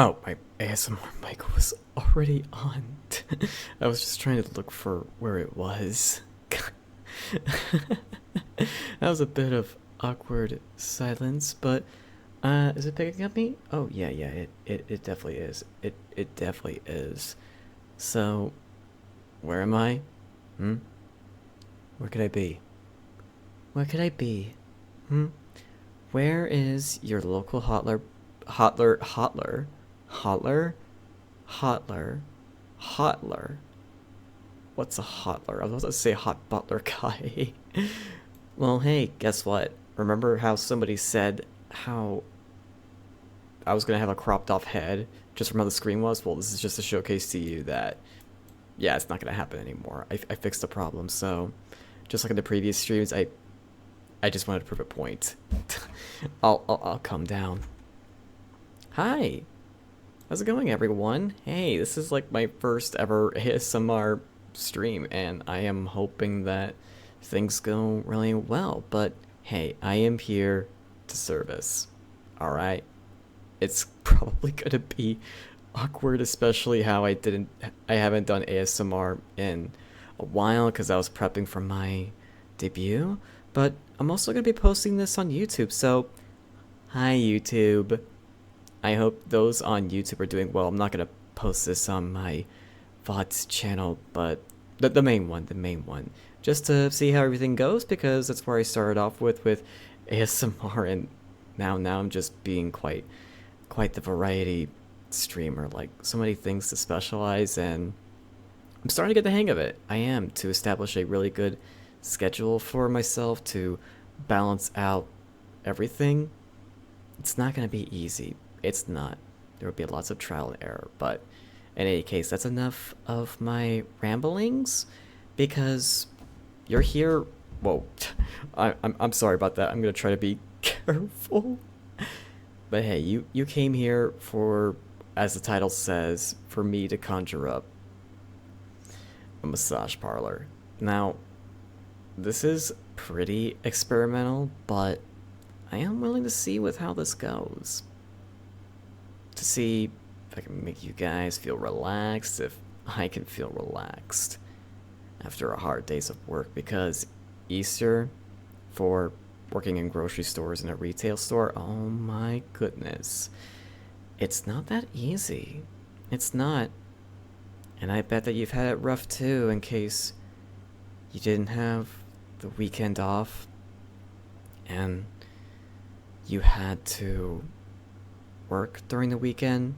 Oh, my ASMR mic was already on. I was just trying to look for where it was. That was a bit of awkward silence, but is it picking up me? Oh yeah, yeah, it definitely is. It definitely is. So, where am I? Hmm? Where could I be? Where could I be? Hmm? Where is your local hotler, hotler, hotler? What's a hotler? I was about to say hot butler guy. Well, hey, guess what? Remember how somebody said how I was gonna have a cropped off head just from how the screen was? Well, this is just a showcase to you that, yeah, it's not gonna happen anymore. I fixed the problem, so just like in the previous streams, I just wanted to prove a point. I'll calm down. Hi, how's it going, everyone? Hey, this is like my first ever ASMR stream, and I am hoping that things go really well. But hey, I am here to service. All right, it's probably gonna be awkward, especially how I haven't done ASMR in a while because I was prepping for my debut. But I'm also gonna be posting this on YouTube, so hi YouTube. I hope those on YouTube are doing well. I'm not gonna post this on my VOD's channel, but the main one, just to see how everything goes because that's where I started off with ASMR, and now I'm just being quite the variety streamer. Like so many things to specialize, and I'm starting to get the hang of it. I am to establish a really good schedule for myself to balance out everything. It's not gonna be easy. It's not. There will be lots of trial and error, but in any case, that's enough of my ramblings because you're here. Whoa, I'm sorry about that. I'm gonna try to be careful. But hey, you came here for, as the title says, for me to conjure up a massage parlor. Now, this is pretty experimental, but I am willing to see with how this goes. To see if I can make you guys feel relaxed, if I can feel relaxed after a hard days of work, because Easter, for working in grocery stores and a retail store, oh my goodness. It's not that easy. It's not. And I bet that you've had it rough too, in case you didn't have the weekend off and you had to work during the weekend,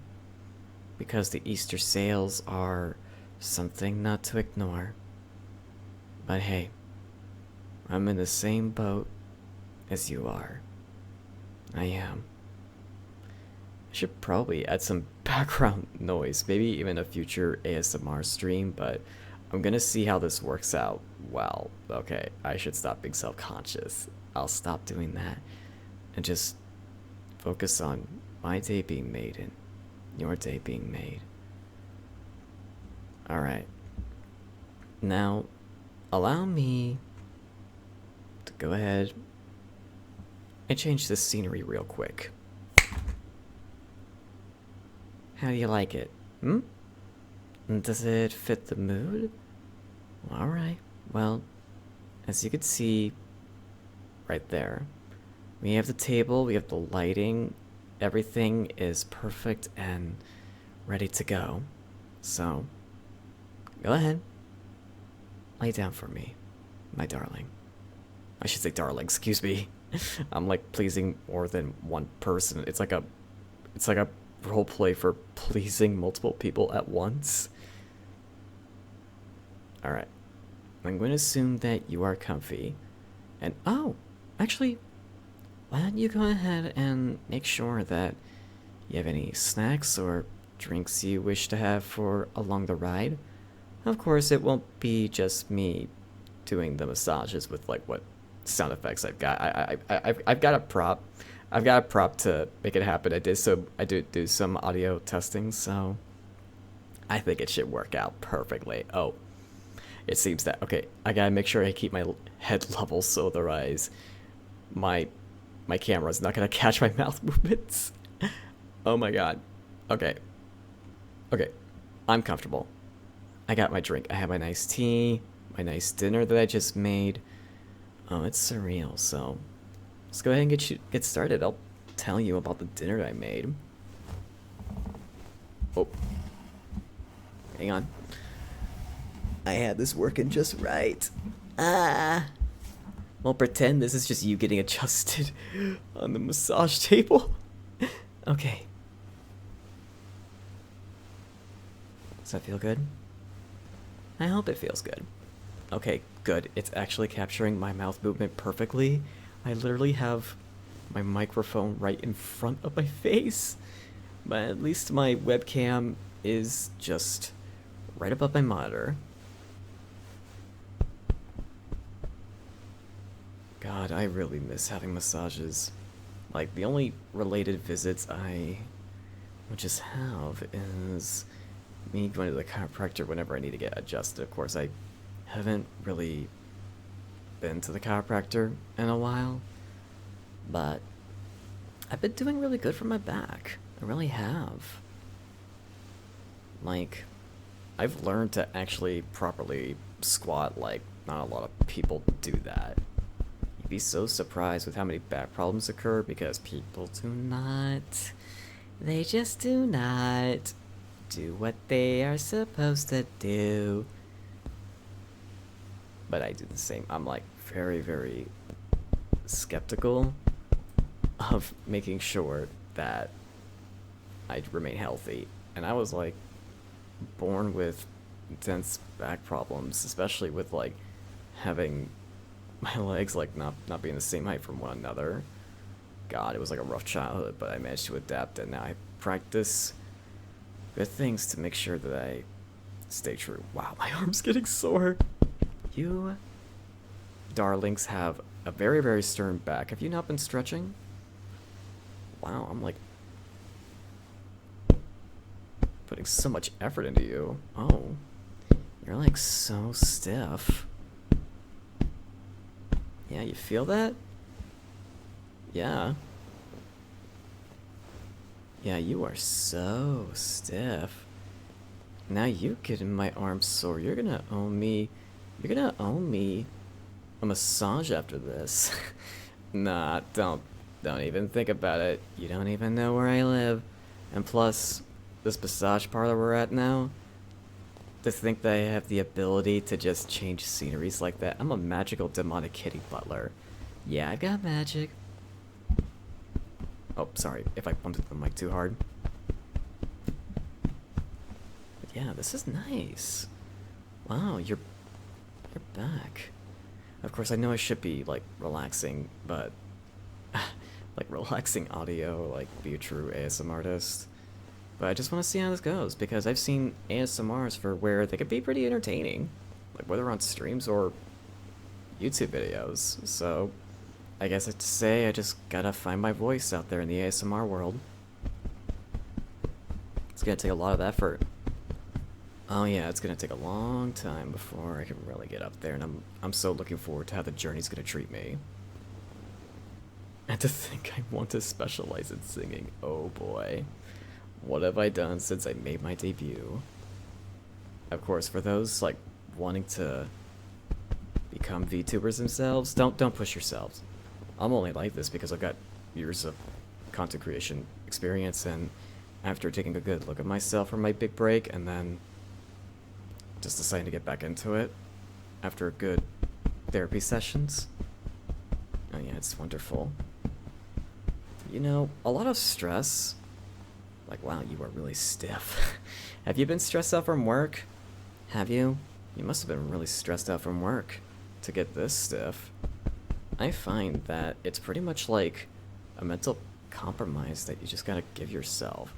because the Easter sales are something not to ignore. But hey, I'm in the same boat as you are. I am. I should probably add some background noise, maybe even a future ASMR stream, but I'm gonna see how this works out. Well, okay, I should stop being self-conscious. I'll stop doing that and just focus on my day being made and your day being made. Alright. Now, allow me to go ahead and change the scenery real quick. How do you like it? Hmm? Does it fit the mood? Alright. Well, as you can see right there, we have the table, we have the lighting, everything is perfect and ready to go. So, go ahead. Lay down for me, my darling. I should say darling, excuse me. I'm like pleasing more than one person. It's like a role play for pleasing multiple people at once. Alright. I'm going to assume that you are comfy. And oh, actually, why don't you go ahead and make sure that you have any snacks or drinks you wish to have for along the ride? Of course, it won't be just me doing the massages with like what sound effects I've got. I've got a prop. I've got a prop to make it happen. I did do some audio testing, so I think it should work out perfectly. Oh, it seems that okay. I gotta make sure I keep my head level so otherwise my camera's not gonna catch my mouth movements. Oh my god. Okay. Okay. I'm comfortable. I got my drink. I have my nice tea, my nice dinner that I just made. Oh, it's surreal, so let's go ahead and get started. I'll tell you about the dinner I made. Oh, hang on. I had this working just right. Ah. Well, pretend this is just you getting adjusted on the massage table. Okay. Does that feel good? I hope it feels good. Okay, good. It's actually capturing my mouth movement perfectly. I literally have my microphone right in front of my face. But at least my webcam is just right above my monitor. God, I really miss having massages. Like, the only related visits I would just have is me going to the chiropractor whenever I need to get adjusted. Of course, I haven't really been to the chiropractor in a while, but I've been doing really good for my back. I really have. Like, I've learned to actually properly squat like not a lot of people do that. You'd be so surprised with how many back problems occur because people do not. They just do not do what they are supposed to do. But I do the same. I'm like very, very skeptical of making sure that I remain healthy. And I was like born with intense back problems, especially with like having my legs like not being the same height from one another. God, it was like a rough childhood, but I managed to adapt, and now I practice good things to make sure that I stay true. Wow, my arm's getting sore. You darlings have a very, very stern back. Have you not been stretching? Wow, I'm like putting so much effort into you. Oh, you're like so stiff. Yeah, you feel that? Yeah. Yeah, you are so stiff. Now you getting my arm sore. You're gonna owe me a massage after this. Nah, don't even think about it. You don't even know where I live. And plus, this massage parlor we're at now, to think that I have the ability to just change sceneries like that. I'm a magical demonic kitty butler. Yeah, I've got magic. Oh, sorry if I bumped the mic too hard. But yeah, this is nice. Wow, you're back. Of course, I know I should be like relaxing, but like relaxing audio, like be a true ASMR artist. But I just want to see how this goes because I've seen ASMRs for where they could be pretty entertaining, like whether on streams or YouTube videos. So I guess I have to say I just gotta find my voice out there in the ASMR world. It's gonna take a lot of effort. Oh yeah, it's gonna take a long time before I can really get up there, and I'm so looking forward to how the journey's gonna treat me. And to think I want to specialize in singing, oh boy. What have I done since I made my debut? Of course, for those like wanting to become VTubers themselves, don't push yourselves. I'm only like this because I've got years of content creation experience, and after taking a good look at myself for my big break and then just deciding to get back into it after good therapy sessions. Oh yeah, it's wonderful. You know, a lot of stress. Like, wow, you are really stiff. Have you been stressed out from work? Have you? You must have been really stressed out from work to get this stiff. I find that it's pretty much like a mental compromise that you just gotta give yourself.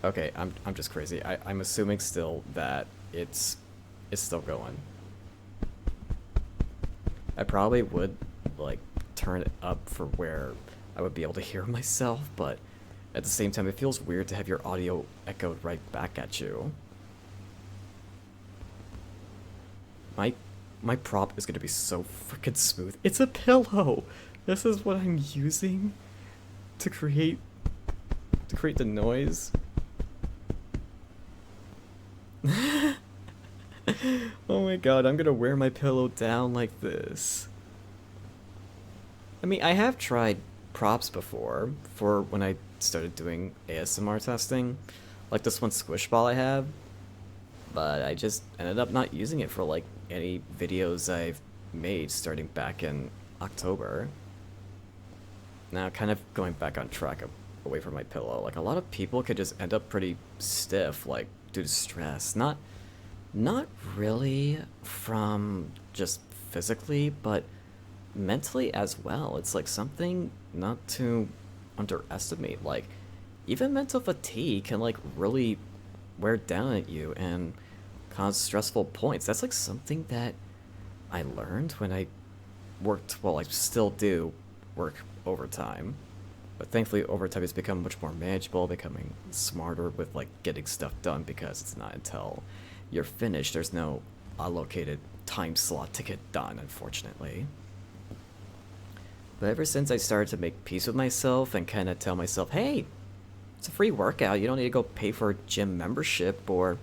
Okay, I'm just crazy. I'm assuming still that it's still going. I probably would like turn it up for where I would be able to hear myself, but at the same time it feels weird to have your audio echoed right back at you. My prop is gonna be so freaking smooth. It's a pillow! This is what I'm using to create to create the noise. Oh my god, I'm gonna wear my pillow down like this. I mean, I have tried props before for when I started doing ASMR testing, like this one squish ball I have, but I just ended up not using it for like any videos I've made starting back in October. Now, kind of going back on track away from my pillow, like a lot of people could just end up pretty stiff, like due to stress. Not really from just physically, but mentally as well. It's like something not to underestimate. Like, even mental fatigue can like really wear down at you and cause stressful points. That's like something that I learned when I worked, well, I still do work overtime. But thankfully, overtime has become much more manageable, becoming smarter with like getting stuff done because it's not until you're finished. There's no allocated time slot to get done, unfortunately. But ever since I started to make peace with myself and kind of tell myself, hey, it's a free workout, you don't need to go pay for a gym membership, or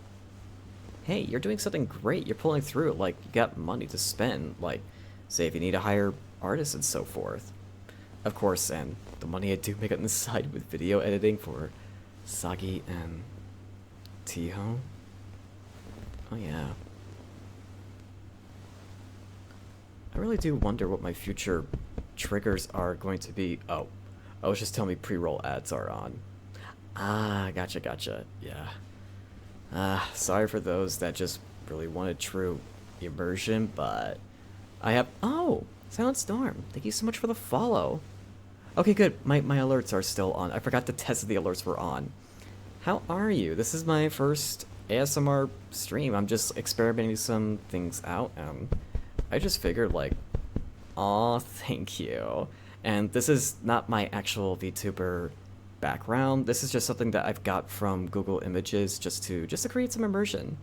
hey, you're doing something great, you're pulling through, like, you got money to spend, like, say if you need to hire artists and so forth. Of course, and the money I do make on the side with video editing for Sagi and Tiho. Oh yeah. I really do wonder what my future triggers are going to be. Oh, I was just telling me pre-roll ads are on. Ah, gotcha. Yeah. Sorry for those that just really wanted true immersion, but I have. Oh, Silent Storm. Thank you so much for the follow. Okay, good. My alerts are still on. I forgot to test that the alerts were on. How are you? This is my first ASMR stream. I'm just experimenting some things out. I just figured like, aw, thank you. And this is not my actual VTuber background. This is just something that I've got from Google Images just to create some immersion.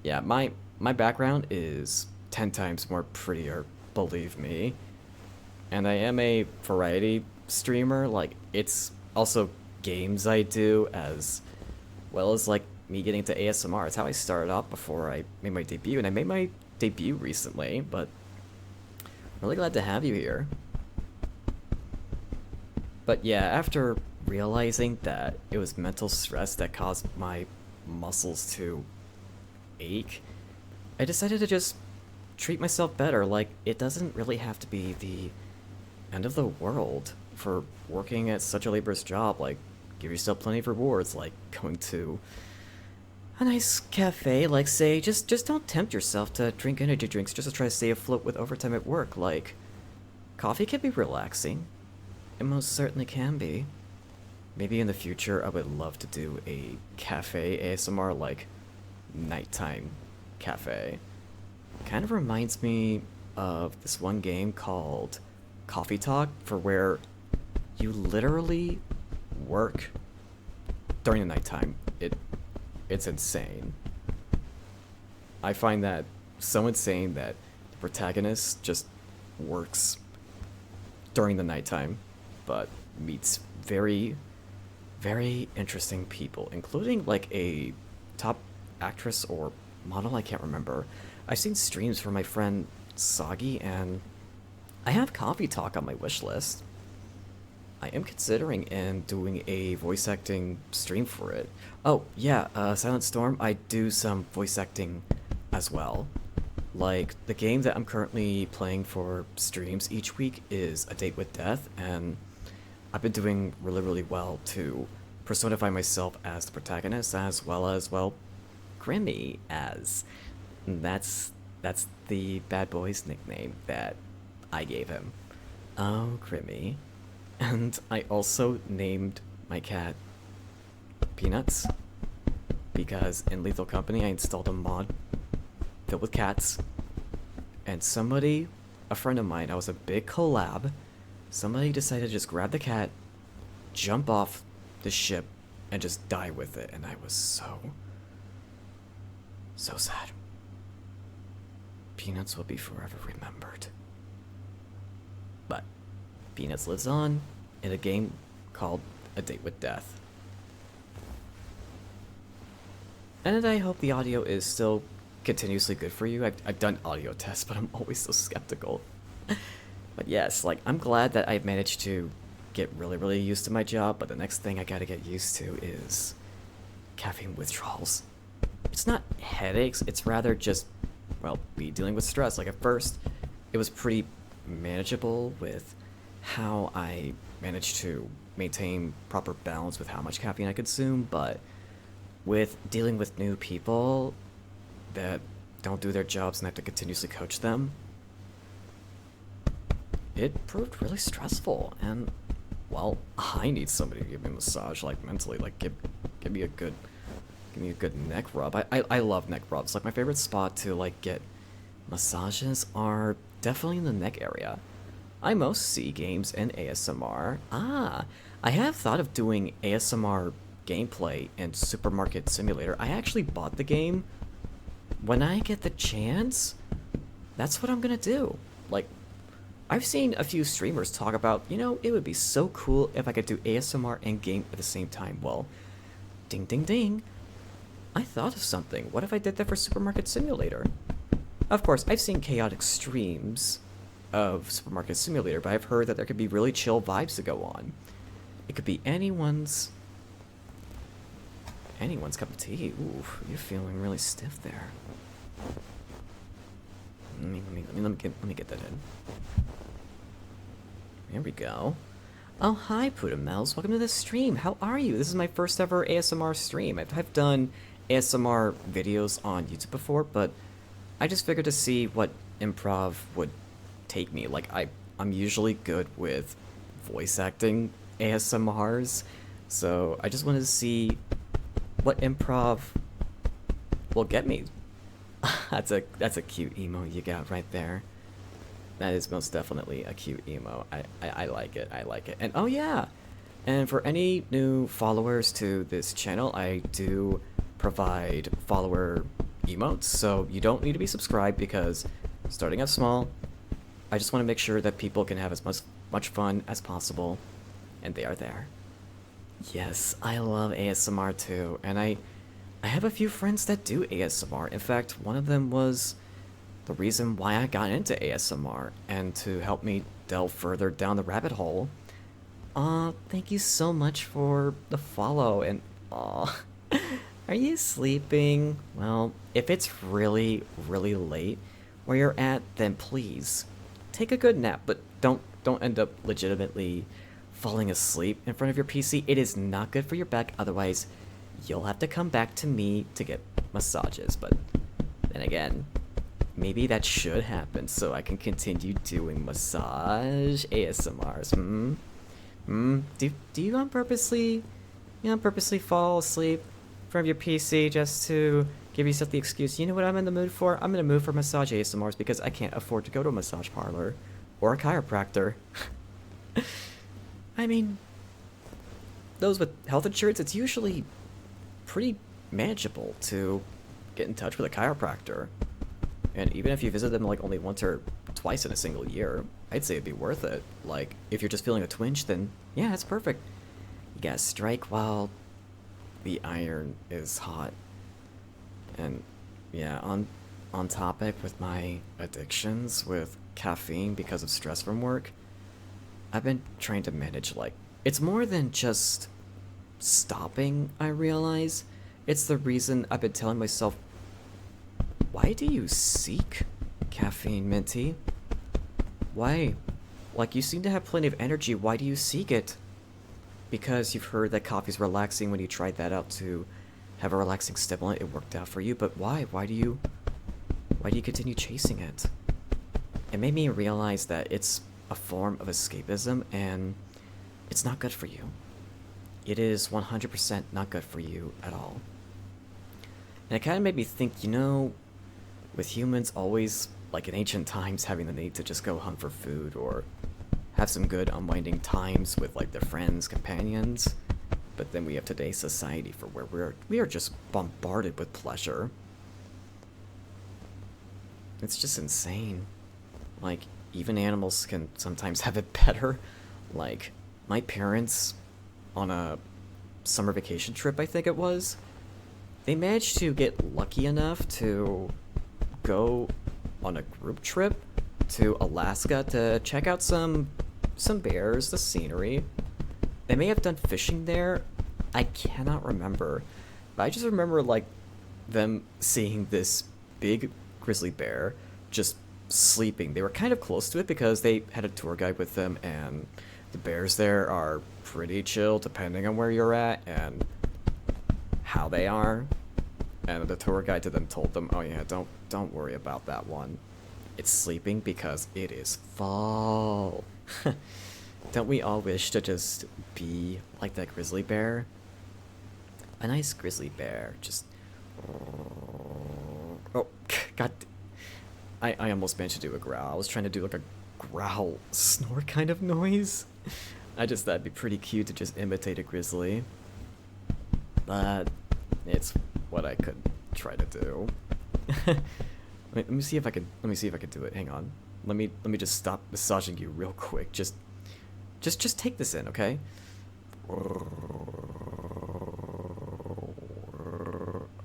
Yeah, my background is 10 times more prettier, believe me. And I am a variety streamer. Like, it's also games I do as well as like me getting into ASMR. It's how I started off before I made my debut, and I made my debut recently, but really glad to have you here. But yeah, after realizing that it was mental stress that caused my muscles to ache, I decided to just treat myself better. Like, it doesn't really have to be the end of the world for working at such a laborious job. Like, give yourself plenty of rewards, like going to a nice cafe. Like, say, just don't tempt yourself to drink energy drinks just to try to stay afloat with overtime at work. Like, coffee can be relaxing. It most certainly can be. Maybe in the future I would love to do a cafe ASMR, like nighttime cafe. Kind of reminds me of this one game called Coffee Talk, for where you literally work during the nighttime. It's insane. I find that so insane that the protagonist just works during the nighttime, but meets very, very interesting people, including like a top actress or model, I can't remember. I've seen streams from my friend Sagi, and I have Coffee Talk on my wish list. I am considering and doing a voice acting stream for it. Oh, yeah, Silent Storm, I do some voice acting as well. Like, the game that I'm currently playing for streams each week is A Date with Death, and I've been doing really, really well to personify myself as the protagonist, as well as, well, Grimmy as. That's the bad boy's nickname that I gave him. Oh, Grimmy. And I also named my cat Peanuts, because in Lethal Company I installed a mod filled with cats, and somebody, a friend of mine, I was a big collab, somebody decided to just grab the cat, jump off the ship, and just die with it, and I was so sad. Peanuts will be forever remembered. But Peanuts lives on in a game called A Date with Death. And I hope the audio is still continuously good for you. I've done audio tests, but I'm always so skeptical. But yes, like, I'm glad that I've managed to get really, really used to my job, but the next thing I gotta get used to is caffeine withdrawals. It's not headaches, it's rather just, well, be dealing with stress. Like, at first, it was pretty manageable with how I managed to maintain proper balance with how much caffeine I consume, but with dealing with new people that don't do their jobs and I have to continuously coach them, it proved really stressful. And, well, I need somebody to give me a massage, like, mentally, like, give me a good neck rub. I love neck rubs. Like, my favorite spot to, like, get massages are definitely in the neck area. I most see games and ASMR. I have thought of doing ASMR gameplay in Supermarket Simulator. I actually bought the game. When I get the chance, that's what I'm gonna do. Like, I've seen a few streamers talk about, it would be so cool if I could do ASMR and game at the same time. Well, ding ding ding. I thought of something. What if I did that for Supermarket Simulator? Of course, I've seen chaotic streams of Supermarket Simulator, but I've heard that there could be really chill vibes to go on. It could be anyone's cup of tea. Ooh, you're feeling really stiff there. Let me get that in. There we go. Oh, hi, Putamels. Welcome to the stream. How are you? This is my first ever ASMR stream. I've done ASMR videos on YouTube before, but I just figured to see what improv would take me. Like, I'm usually good with voice acting ASMRs, so I just wanted to see what improv will get me. That's a cute emo you got right there. That is most definitely a cute emo. I like it. I like it. And oh yeah, and for any new followers to this channel, I do provide follower emotes, so you don't need to be subscribed because starting out small, I just want to make sure that people can have as much fun as possible, and they are there. Yes, I love ASMR too, and I have a few friends that do ASMR. In fact, one of them was the reason why I got into ASMR, and to help me delve further down the rabbit hole. Thank you so much for the follow, and are you sleeping? Well, if it's really, really late where you're at, then please take a good nap, but don't end up legitimately falling asleep in front of your PC. It is not good for your back, otherwise you'll have to come back to me to get massages. But then again, maybe that should happen so I can continue doing massage ASMRs. Do you purposely fall asleep in front of your PC just to give yourself the excuse, you know what I'm in the mood for? I'm in the mood for massage ASMRs because I can't afford to go to a massage parlor or a chiropractor. I mean, those with health insurance, it's usually pretty manageable to get in touch with a chiropractor. And even if you visit them like only once or twice in a single year, I'd say it'd be worth it. Like, if you're just feeling a twinge, then yeah, it's perfect. You gotta strike while the iron is hot. And yeah, on topic with my addictions with caffeine because of stress from work, I've been trying to manage, like, it's more than just stopping, I realize. It's the reason I've been telling myself, why do you seek caffeine, Minty? Why? Like, you seem to have plenty of energy, why do you seek it? Because you've heard that coffee's relaxing. When you tried that out to have a relaxing stimulant, it worked out for you, but why? Why do you continue chasing it? It made me realize that it's a form of escapism, and it's not good for you. It is 100% not good for you at all. And it kind of made me think, with humans always, like in ancient times, having the need to just go hunt for food or have some good unwinding times with like their friends, companions, but then we have today's society for where we are just bombarded with pleasure. It's just insane. Like, even animals can sometimes have it better. Like, my parents, on a summer vacation trip, I think it was, they managed to get lucky enough to go on a group trip to Alaska to check out some bears, the scenery. They may have done fishing there. I cannot remember. But I just remember like them seeing this big grizzly bear just sleeping. They were kind of close to it because they had a tour guide with them, and the bears there are pretty chill depending on where you're at and how they are. And the tour guide to them told them, "Oh yeah, don't worry about that one. It's sleeping because it is fall." Don't we all wish to just be like that grizzly bear? A nice grizzly bear, just... Oh, god. I almost managed to do a growl. I was trying to do like a growl snore kind of noise. I just thought it'd be pretty cute to just imitate a grizzly. But it's what I could try to do. Let me see if I could do it. Hang on. Let me just stop massaging you real quick. Just take this in, okay?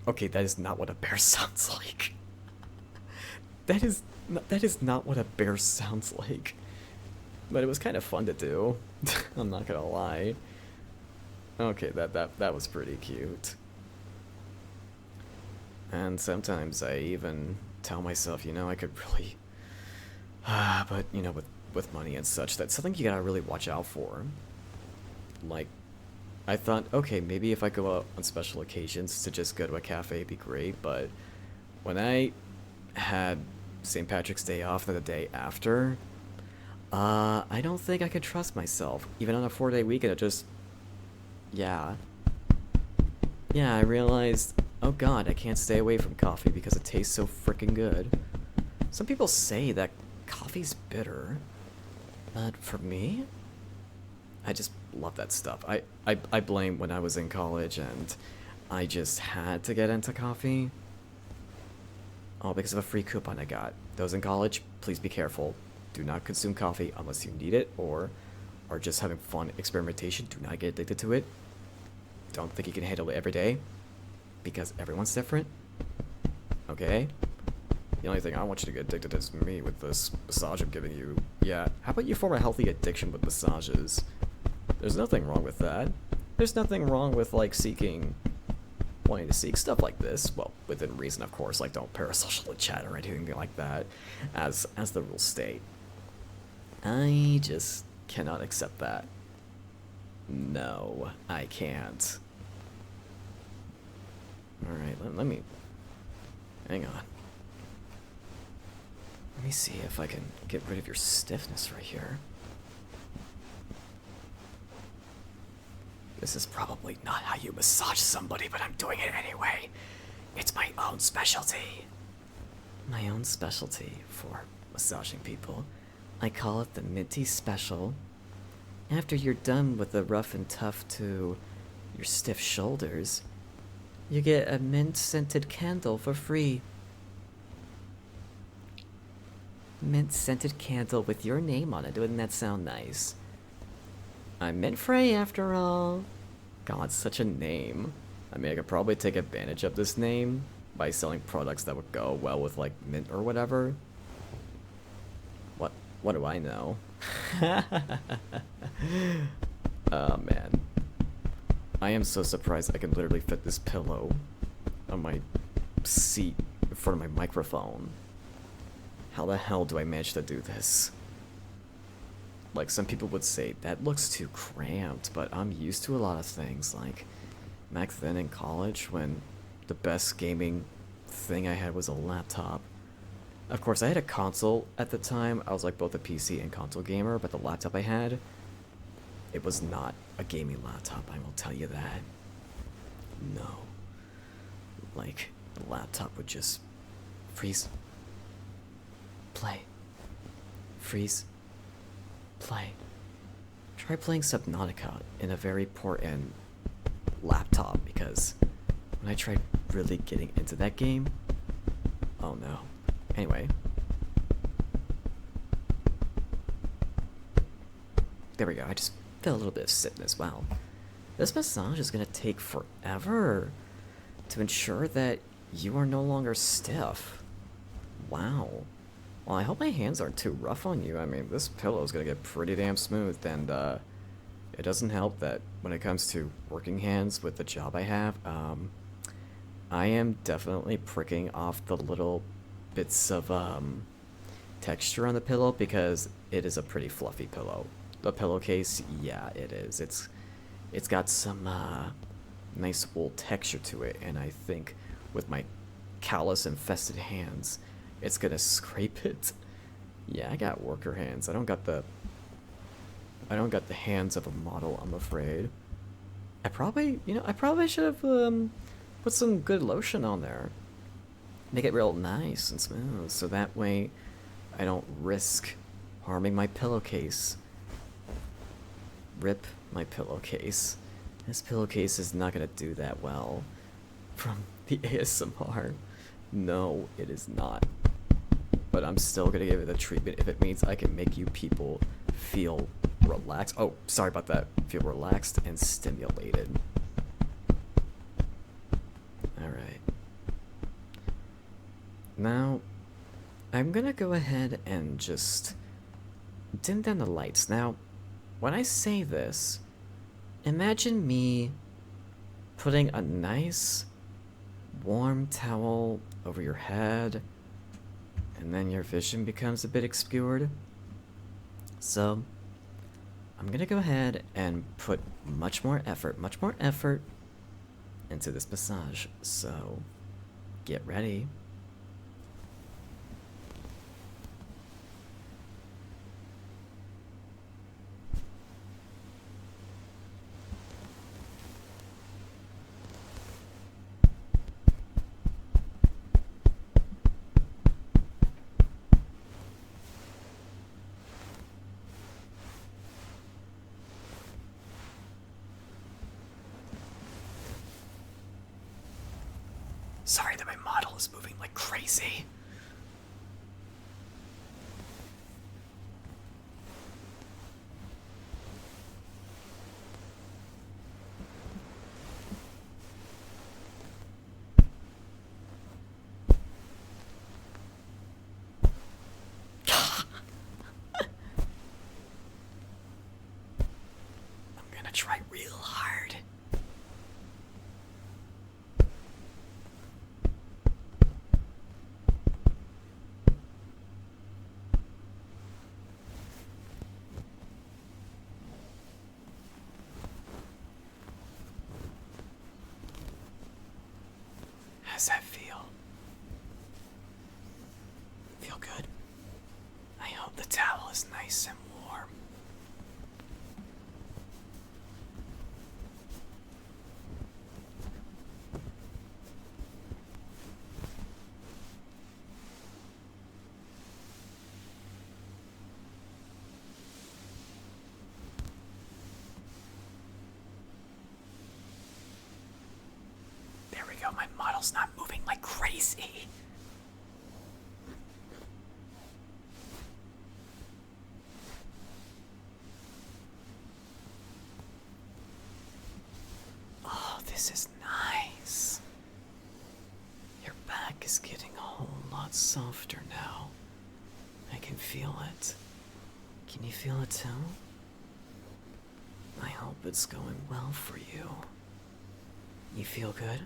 Okay, that is not what a bear sounds like. That is not what a bear sounds like. But it was kind of fun to do. I'm not gonna lie. Okay, that was pretty cute. And sometimes I even tell myself, you know, I could really... but, you know, with money and such, that's something you gotta really watch out for. Like, I thought, okay, maybe if I go out on special occasions to just go to a cafe, it'd be great, but when I had St. Patrick's Day off the day after, I don't think I could trust myself. Even on a 4-day weekend, it just... Yeah. Yeah, I realized, oh god, I can't stay away from coffee because it tastes so freaking good. Some people say that coffee's bitter, but for me, I just love that stuff. I blame when I was in college and I just had to get into coffee. All because of a free coupon I got. Those in college, please be careful. Do not consume coffee unless you need it or are just having fun experimentation. Do not get addicted to it. Don't think you can handle it every day because everyone's different. Okay? The only thing I want you to get addicted to is me with this massage I'm giving you. Yeah, how about you form a healthy addiction with massages? There's nothing wrong with that. There's nothing wrong with, like, wanting to seek stuff like this. Well, within reason, of course. Like, don't parasocial chat or anything like that, as the rules state. I just cannot accept that. No, I can't. Alright, let me... Hang on. Let me see if I can get rid of your stiffness right here. This is probably not how you massage somebody, but I'm doing it anyway. It's my own specialty. My own specialty for massaging people. I call it the Minty Special. After you're done with the rough and tough to your stiff shoulders, you get a mint-scented candle for free. Mint-scented candle with your name on it. Wouldn't that sound nice? I'm Mint Frey after all. God, such a name. I mean, I could probably take advantage of this name by selling products that would go well with, like, mint or whatever. What do I know? Oh, man. I am so surprised I can literally fit this pillow on my seat in front of my microphone. How the hell do I manage to do this? Like, some people would say, that looks too cramped, but I'm used to a lot of things. Like, back then in college, when the best gaming thing I had was a laptop. Of course, I had a console at the time. I was, like, both a PC and console gamer, but the laptop I had, it was not a gaming laptop, I will tell you that. No. Like, the laptop would just freeze. Play. Freeze. Play. Try playing Subnautica in a very poor-end laptop, because when I tried really getting into that game, oh no. Anyway. There we go, I just felt a little bit of sitting as well. This massage is gonna take forever. to ensure that you are no longer stiff. Wow. Well, I hope my hands aren't too rough on you. I mean, this pillow is gonna get pretty damn smooth, and it doesn't help that when it comes to working hands with the job I have, I am definitely pricking off the little bits of texture on the pillow because it is a pretty fluffy pillow. The pillowcase, yeah, it is. It's got some nice wool texture to it, and I think with my callus infested hands, it's gonna scrape it. Yeah, I got worker hands. I don't got the hands of a model, I'm afraid. I probably should have put some good lotion on there. Make it real nice and smooth, so that way I don't risk harming my pillowcase. Rip my pillowcase. This pillowcase is not gonna do that well from the ASMR. No, it is not. But I'm still gonna give it the treatment if it means I can make you people feel relaxed. Oh, sorry about that. Feel relaxed and stimulated. Alright. Now, I'm gonna go ahead and just dim down the lights. Now, when I say this, imagine me putting a nice warm towel over your head, and then your vision becomes a bit obscured. So, I'm gonna go ahead and put much more effort into this massage. So, get ready. Sorry that my model is moving like crazy. I'm gonna try real hard. How's that feel? Feel good? I hope the towel is nice and warm. There we go, my model's not moving like crazy. Oh, this is nice. Your back is getting a whole lot softer now. I can feel it. Can you feel it too? I hope it's going well for you. You feel good?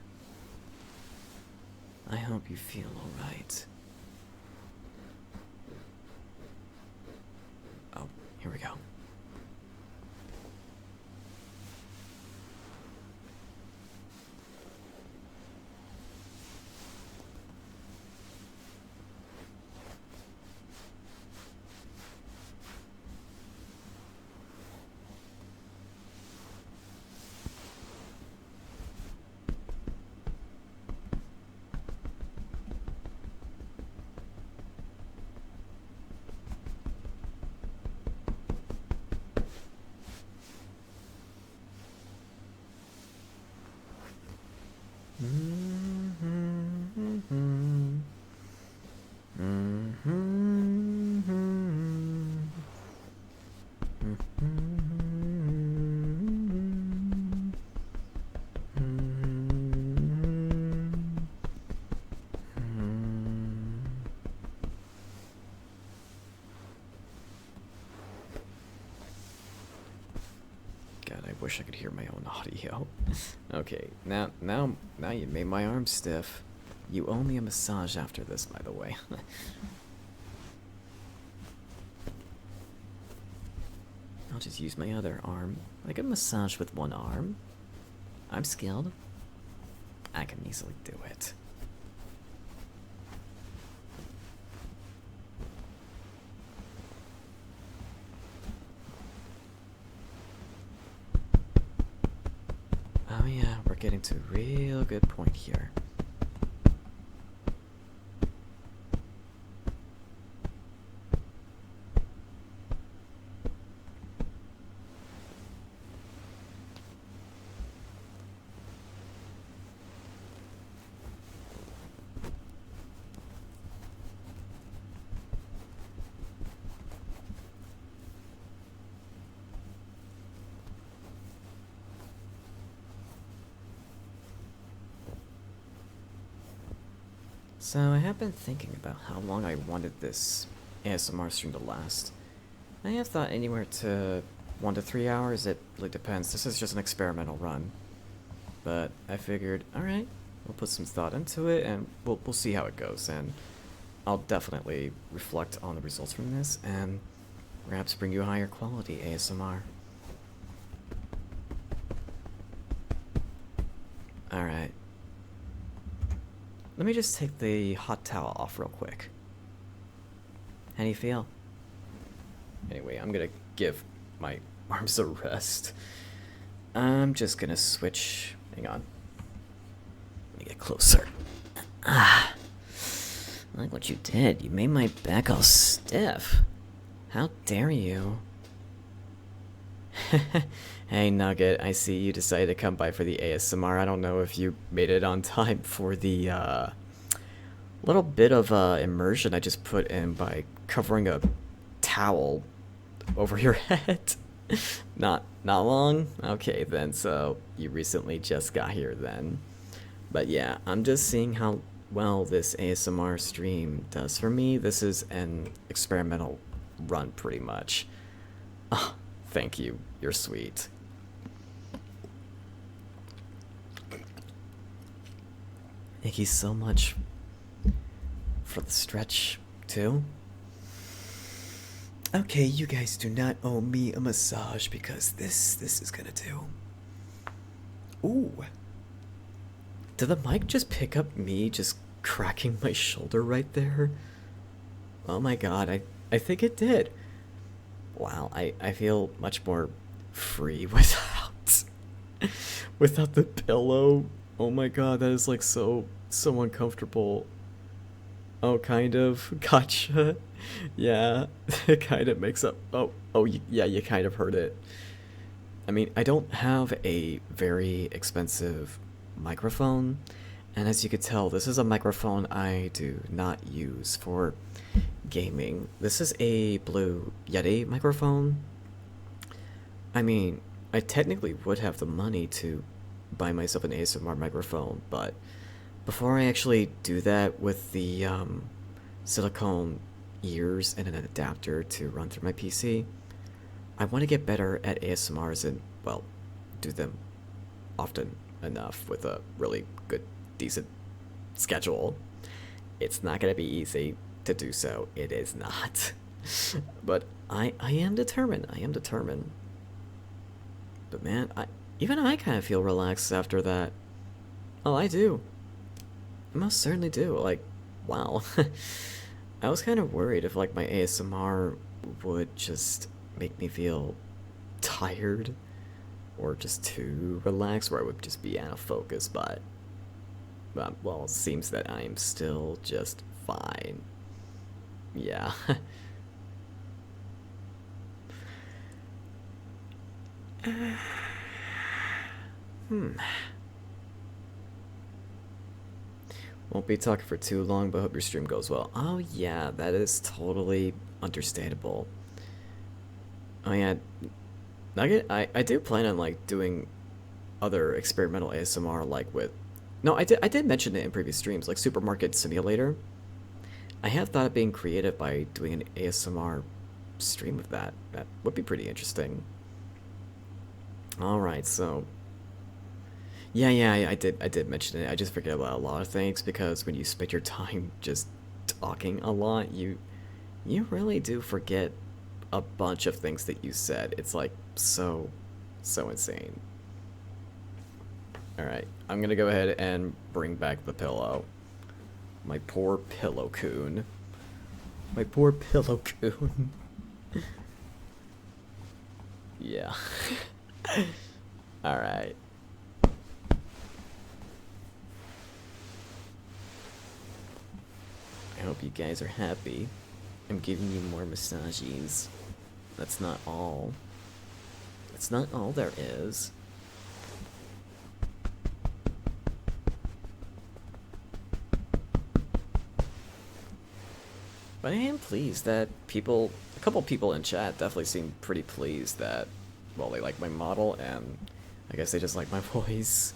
I hope you feel alright. Oh, here we go. wish I could hear my own audio. Okay, now you made my arm stiff. You owe me a massage after this, by the way. I'll just use my other arm. I can massage with one arm. I'm skilled. I can easily do it. Oh yeah, we're getting to a real good point here. So I have been thinking about how long I wanted this ASMR stream to last. I have thought anywhere to 1 to 3 hours. It really depends. This is just an experimental run. But I figured, alright, we'll put some thought into it and we'll see how it goes. And I'll definitely reflect on the results from this and perhaps bring you higher quality ASMR. Alright. Let me just take the hot towel off real quick. How do you feel? Anyway, I'm gonna give my arms a rest. I'm just gonna switch. Hang on. Let me get closer. Ah. I like what you did. You made my back all stiff. How dare you? Hey Nugget, I see you decided to come by for the ASMR. I don't know if you made it on time for the little bit of immersion I just put in by covering a towel over your head. Not long? Okay then, so you recently just got here then. But yeah, I'm just seeing how well this ASMR stream does for me. This is an experimental run pretty much. Oh, thank you. You're sweet. Thank you so much for the stretch, too. Okay, you guys do not owe me a massage because this is gonna do. Ooh. Did the mic just pick up me just cracking my shoulder right there? Oh my god, I think it did. Wow, I feel much more free without the pillow. Oh my god, that is like so uncomfortable. Oh, kind of. Gotcha. Yeah, it kind of makes up. Oh, yeah, you kind of heard it. I mean, I don't have a very expensive microphone, and as you could tell, this is a microphone I do not use for gaming. This is a Blue Yeti microphone. I mean, I technically would have the money to buy myself an ASMR microphone, but before I actually do that with the silicone ears and an adapter to run through my PC, I want to get better at ASMRs and, well, do them often enough with a really good, decent schedule. It's not going to be easy to do so. It is not. But I am determined. I am determined. But man, even I kind of feel relaxed after that. Oh, I do. I most certainly do. Like, wow. I was kind of worried if, like, my ASMR would just make me feel tired or just too relaxed, where I would just be out of focus, but well, it seems that I am still just fine. Yeah. Won't be talking for too long, but hope your stream goes well. Oh yeah, that is totally understandable. Oh yeah, Nugget, I do plan on like doing other experimental ASMR like with. No, I did mention it in previous streams, like Supermarket Simulator. I have thought of being creative by doing an ASMR stream of that. That would be pretty interesting. Alright, so yeah, I did mention it. I just forget about a lot of things because when you spend your time just talking a lot, you really do forget a bunch of things that you said. It's like so insane. Alright, I'm gonna go ahead and bring back the pillow. My poor pillow coon. My poor pillow coon. Yeah. Alright. I hope you guys are happy. I'm giving you more massages. That's not all. That's not all there is. But I am pleased that a couple people in chat definitely seem pretty pleased that, well, they like my model, and I guess they just like my voice.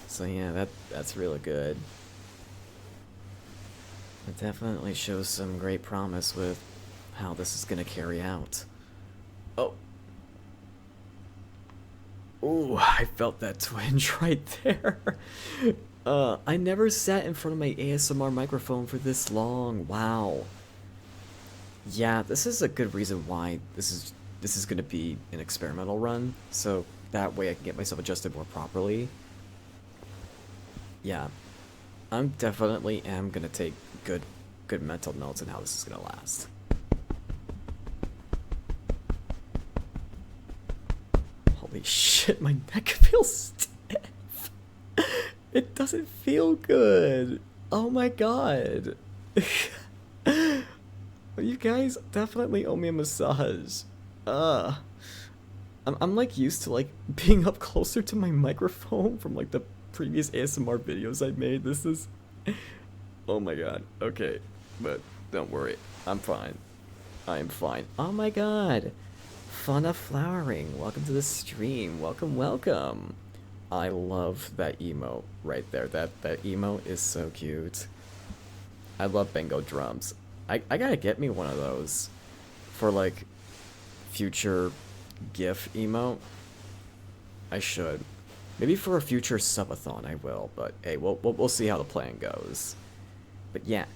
So yeah, that's really good. It definitely shows some great promise with how this is gonna carry out. Oh. Ooh, I felt that twinge right there. I never sat in front of my ASMR microphone for this long. Wow. Yeah, this is a good reason why this is gonna be an experimental run, so that way I can get myself adjusted more properly. Yeah, I'm definitely am gonna take good mental notes on how this is gonna last. Holy shit, my neck feels stiff. It doesn't feel good. Oh my god. You guys definitely owe me a massage. I'm like used to like being up closer to my microphone from like the previous ASMR videos I made. This is, oh my god. Okay, but don't worry, I'm fine. I'm fine. Oh my god, Fauna Flowering, welcome to the stream. Welcome. I love that emote right there. That emote is so cute. I love Bengo drums. I gotta get me one of those for like future GIF emote. I should. Maybe for a future subathon I will, but hey, we'll see how the plan goes. But yeah,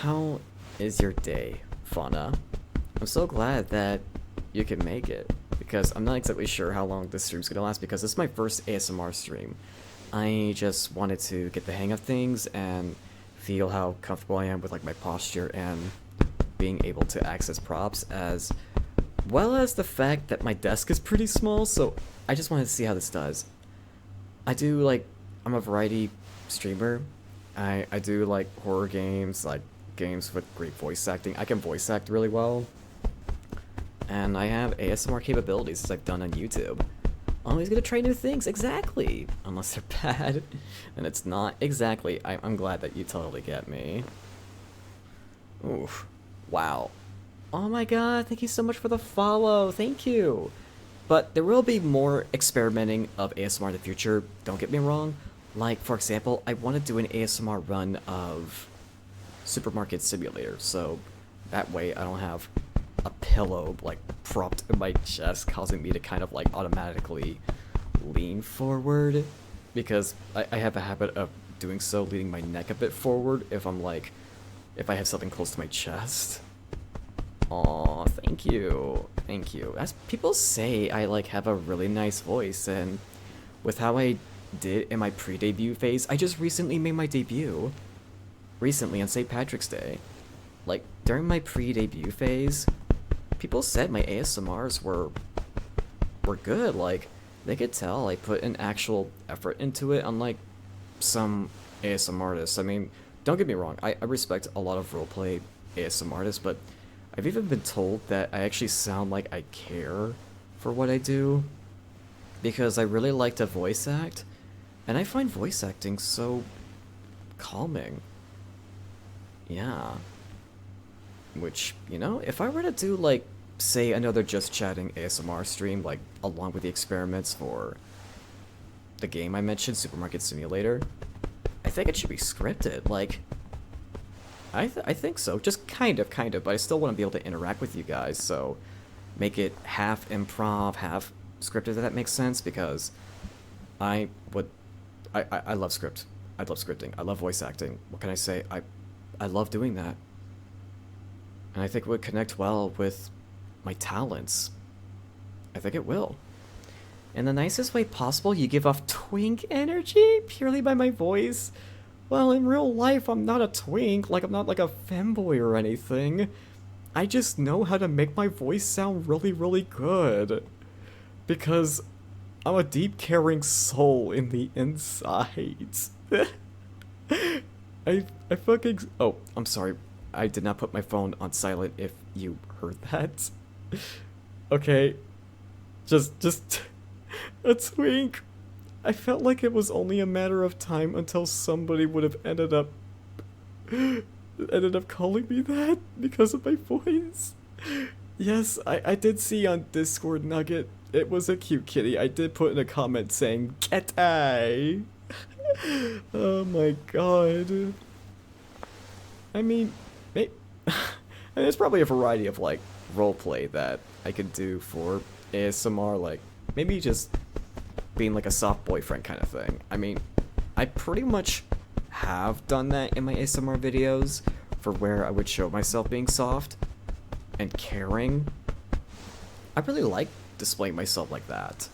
how is your day, Fauna? I'm so glad that you can make it, because I'm not exactly sure how long this stream's gonna last, because this is my first ASMR stream. I just wanted to get the hang of things and feel how comfortable I am with like my posture and being able to access props, as well as the fact that my desk is pretty small, so I just wanted to see how this does. I'm a variety streamer. I do like horror games, like games with great voice acting. I can voice act really well. And I have ASMR capabilities as I've done on YouTube. Always gonna try new things, exactly! Unless they're bad. And it's not exactly. I'm glad that you totally get me. Oof. Wow. Oh my god, thank you so much for the follow, thank you! But there will be more experimenting of ASMR in the future, don't get me wrong. Like, for example, I want to do an ASMR run of Supermarket Simulator, so that way I don't have a pillow, like, propped in my chest, causing me to kind of, like, automatically lean forward. Because I have a habit of doing so, leaning my neck a bit forward if I'm, like, if I have something close to my chest. Aw, thank you. Thank you. As people say, I, like, have a really nice voice, and with how I did in my pre-debut phase, I just recently made my debut. Recently on St. Patrick's Day. Like, during my pre-debut phase, people said my ASMRs were good. Like, they could tell I put an actual effort into it, unlike some ASMR artists. I mean, don't get me wrong, I respect a lot of roleplay ASMR artists, but I've even been told that I actually sound like I care for what I do, because I really like to voice act, and I find voice acting so calming. Yeah. Which, you know, if I were to do, like, say, another Just Chatting ASMR stream, like, along with the experiments for the game I mentioned, Supermarket Simulator, I think it should be scripted. Like, I think so. Just kind of, but I still want to be able to interact with you guys, so make it half improv, half scripted, if that makes sense, because I would, I love script. I love scripting. I love voice acting. What can I say? I love doing that. And I think it would connect well with my talents. I think it will. In the nicest way possible, you give off twink energy purely by my voice. Well, in real life, I'm not a twink. Like, I'm not like a femboy or anything. I just know how to make my voice sound really, really good. Because I'm a deep, caring soul in the insides. I fucking... Oh, I'm sorry. I did not put my phone on silent if you heard that. Okay. Just... a twink. I felt like it was only a matter of time until somebody would have ended up calling me that because of my voice. Yes, I did see on Discord Nugget, it was a cute kitty. I did put in a comment saying, "Kitty." Oh my god. I mean, there's probably a variety of like roleplay that I could do for ASMR, like maybe just being like a soft boyfriend kind of thing. I mean, I pretty much have done that in my ASMR videos for where I would show myself being soft and caring. I really like displaying myself like that.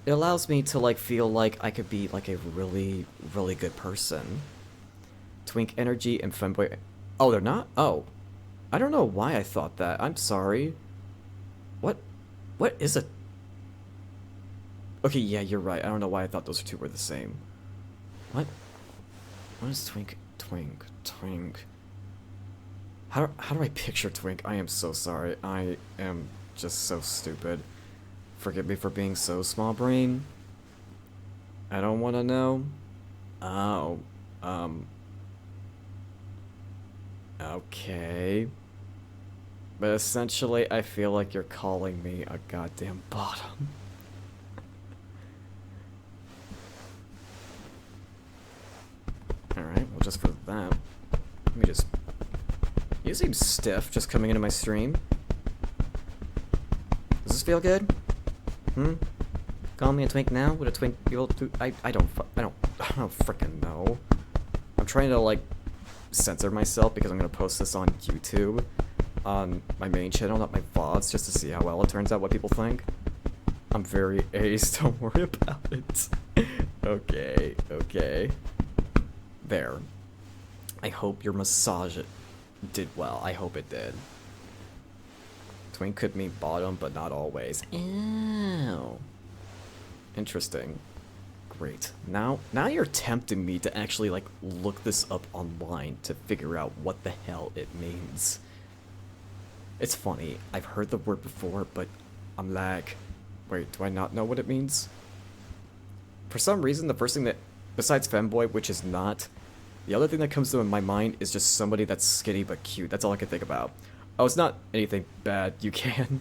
It allows me to like feel like I could be like a really, really good person. Twink energy and femboy. Oh, they're not? Oh. I don't know why I thought that. I'm sorry. What is a... Okay, yeah, you're right. I don't know why I thought those two were the same. What is twink? How do I picture twink? I am so sorry. I am just so stupid. Forgive me for being so small brain. I don't want to know. Oh, okay. But essentially, I feel like you're calling me a goddamn bottom. Alright, well, just for that, let me just... You seem stiff just coming into my stream. Does this feel good? Call me a twink now? Would a twink be able to... I don't frickin' know. I'm trying to, like, censor myself because I'm gonna post this on YouTube. On my main channel, not my VODs, just to see how well it turns out, what people think. I'm very ace, don't worry about it. Okay. There. I hope your massage did well. I hope it did. Twink could mean bottom, but not always. Ew. Interesting. Great. Now you're tempting me to actually, like, look this up online to figure out what the hell it means. It's funny. I've heard the word before, but I'm like, wait, do I not know what it means? For some reason, the first thing that, besides femboy, which is not, the other thing that comes to my mind is just somebody that's skinny but cute. That's all I can think about. Oh, it's not anything bad. You can.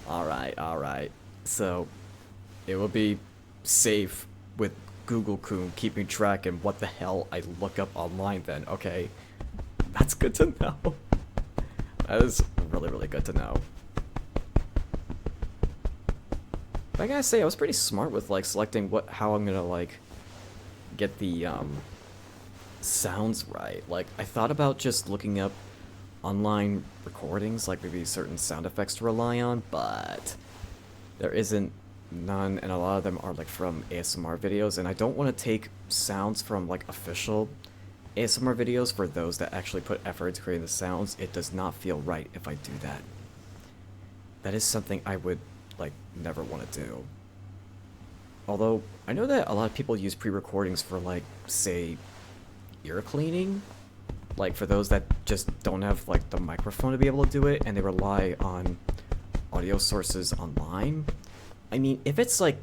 Alright. So, it will be safe with Google-kun keeping track and what the hell I look up online then. Okay. That's good to know. That is really, really good to know. But I gotta say, I was pretty smart with, like, selecting how I'm gonna, like, get the, sounds right. Like, I thought about just looking up online recordings, like maybe certain sound effects to rely on, but there isn't none, and a lot of them are, like, from ASMR videos, and I don't want to take sounds from, like, official ASMR videos for those that actually put effort into creating the sounds. It does not feel right if I do that. That is something I would, like, never want to do. Although, I know that a lot of people use pre-recordings for, like, say, ear cleaning. Like, for those that just don't have, like, the microphone to be able to do it, and they rely on audio sources online. I mean, if it's, like,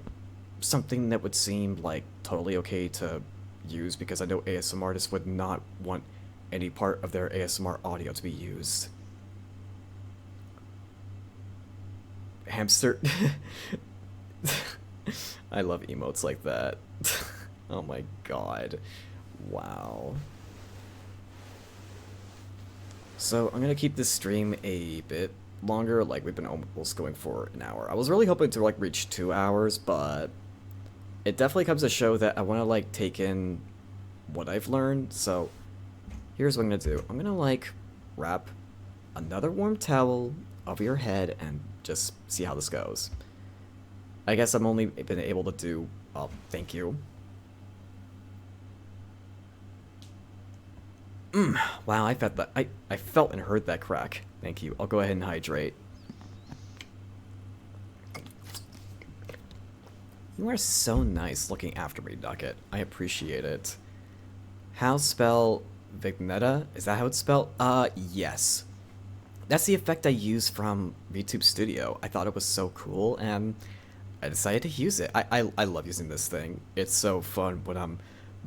something that would seem, like, totally okay to use, because I know ASMR artists would not want any part of their ASMR audio to be used. Hamster. I love emotes like that. Oh my god. Wow. So, I'm gonna keep this stream a bit longer. Like, we've been almost going for an hour. I was really hoping to, like, reach 2 hours, but it definitely comes to show that I want to, like, take in what I've learned. So here's what I'm going to do. I'm going to, like, wrap another warm towel over your head and just see how this goes. I guess I've only been able to do, thank you. Wow, I felt that. I felt and heard that crack. Thank you. I'll go ahead and hydrate. You are so nice looking after me, Ducket. I appreciate it. How spell Vignetta? Is that how it's spelled? Yes. That's the effect I used from VTube Studio. I thought it was so cool, and I decided to use it. I love using this thing. It's so fun when I'm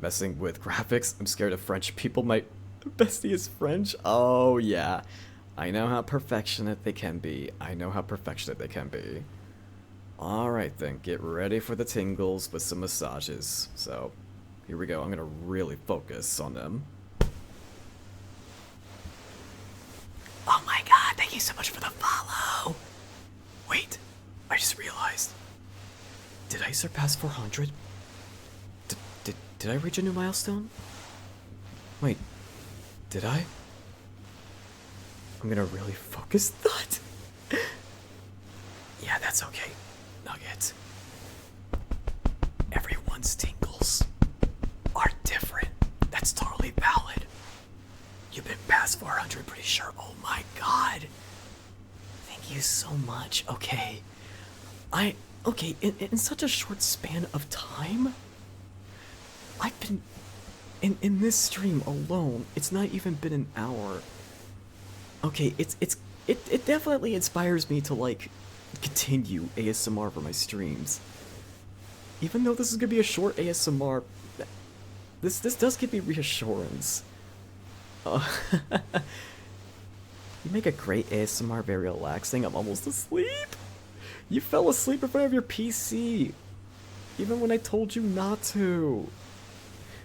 messing with graphics. I'm scared of French people. My bestie is French. Oh, yeah. I know how perfectionate they can be. I know how perfectionate they can be. Alright then, get ready for the tingles with some massages. So, here we go. I'm gonna really focus on them. Oh my god, thank you so much for the follow! Wait, I just realized. Did I surpass 400? Did I reach a new milestone? Wait, did I? I'm gonna really focus that. Yeah, that's okay, Nugget. Everyone's tingles are different. That's totally valid. You've been past 400, pretty sure. Oh my god. Thank you so much. Okay. Okay, in such a short span of time, I've been, in this stream alone, it's not even been an hour. Okay, it definitely inspires me to, like, continue ASMR for my streams. Even though this is gonna be a short ASMR, this does give me reassurance. You make a great ASMR, very relaxing. I'm almost asleep. You fell asleep in front of your PC, even when I told you not to.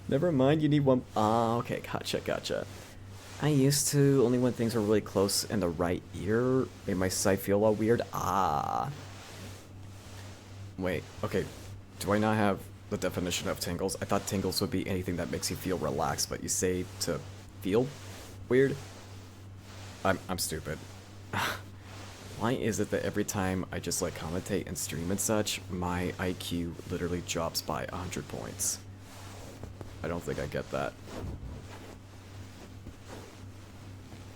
Never mind, you need one. Ah, okay, gotcha. I used to, only when things were really close in the right ear, made my sight feel all weird. Ah. Wait, okay. Do I not have the definition of tingles? I thought tingles would be anything that makes you feel relaxed, but you say to feel weird? I'm stupid. Why is it that every time I just, like, commentate and stream and such, my IQ literally drops by 100 points? I don't think I get that.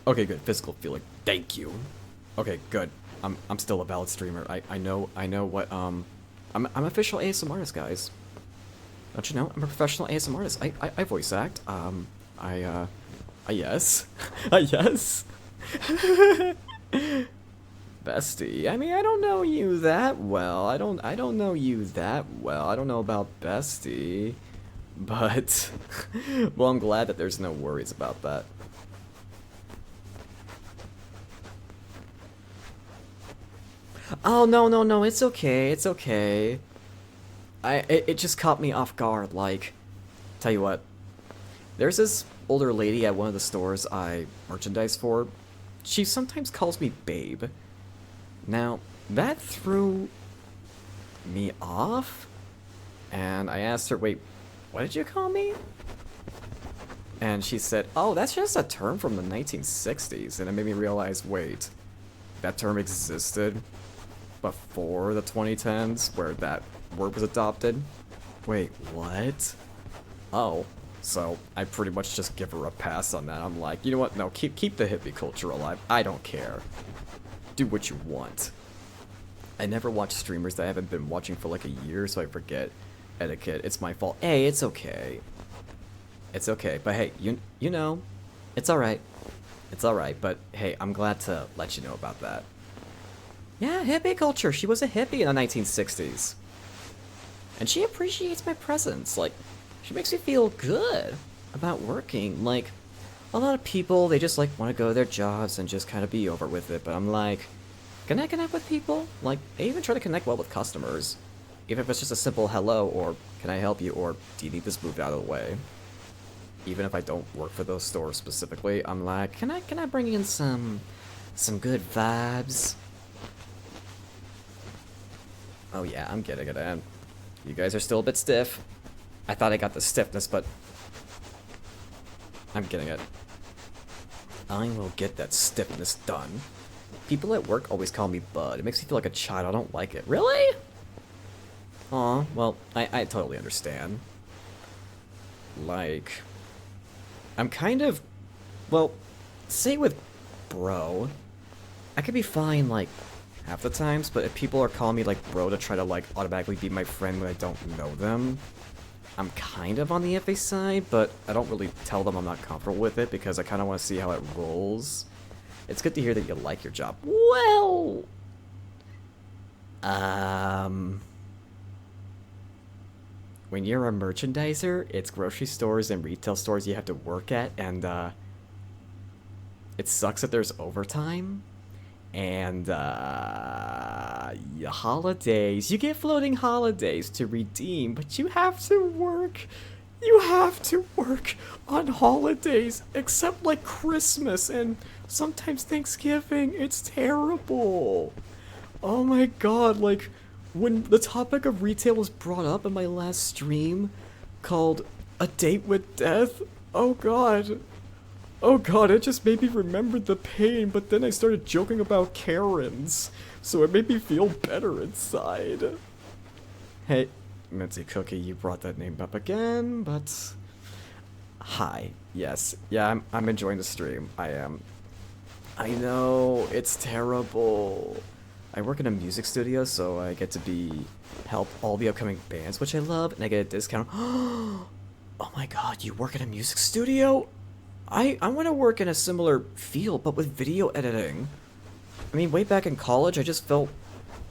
Okay, good. Physical feeling. Thank you. Okay, good. I'm still a valid streamer. I know what, I'm official ASMR artist, guys. Don't you know? I'm a professional ASMR artist. I voice act. Yes. Yes. Bestie. I mean, I don't know you that well. I don't know you that well. I don't know about Bestie. But, well, I'm glad that there's no worries about that. Oh, no, it's okay, it's okay. It just caught me off guard, like, tell you what. There's this older lady at one of the stores I merchandise for. She sometimes calls me babe. Now, that threw me off, and I asked her, wait, what did you call me? And she said, oh, that's just a term from the 1960s, and it made me realize, wait, that term existed before the 2010s, where that word was adopted? Wait, what? Oh, so I pretty much just give her a pass on that. I'm like, you know what? No, keep the hippie culture alive. I don't care. Do what you want. I never watch streamers that I haven't been watching for like a year, so I forget etiquette. It's my fault. Hey, it's okay. It's okay. But hey, you know, it's alright. It's alright, but hey, I'm glad to let you know about that. Yeah, hippie culture. She was a hippie in the 1960s. And she appreciates my presence. Like, she makes me feel good about working. Like, a lot of people, they just, like, want to go to their jobs and just kind of be over with it. But I'm like, can I connect with people? Like, I even try to connect well with customers. Even if it's just a simple hello, or can I help you, or do you need this moved out of the way? Even if I don't work for those stores specifically, I'm like, can I bring in some Some good vibes. Oh yeah, I'm getting it in. You guys are still a bit stiff. I thought I got the stiffness, but I'm getting it. I will get that stiffness done. People at work always call me Bud. It makes me feel like a child. I don't like it. Really? Aw, well, I totally understand. Like, I'm kind of, well, say with bro, I could be fine, like, half the times, but if people are calling me, like, bro to try to, like, automatically be my friend when I don't know them, I'm kind of on the FA side, but I don't really tell them I'm not comfortable with it because I kind of want to see how it rolls. It's good to hear that you like your job. Well, when you're a merchandiser, it's grocery stores and retail stores you have to work at, and it sucks that there's overtime. And holidays, you get floating holidays to redeem, but you have to work. You have to work on holidays, except like Christmas and sometimes Thanksgiving. It's terrible. Oh my god, like, when the topic of retail was brought up in my last stream called A Date with Death, oh god. Oh god, it just made me remember the pain, but then I started joking about Karens, so it made me feel better inside. Hey, Minty Cookie, you brought that name up again, but... Hi. Yes. Yeah, I'm enjoying the stream. I am. I know, it's terrible. I work in a music studio, so I get to help all the upcoming bands, which I love, and I get a discount. Oh my god, you work in a music studio? I want to work in a similar field, but with video editing. I mean, way back in college, I just felt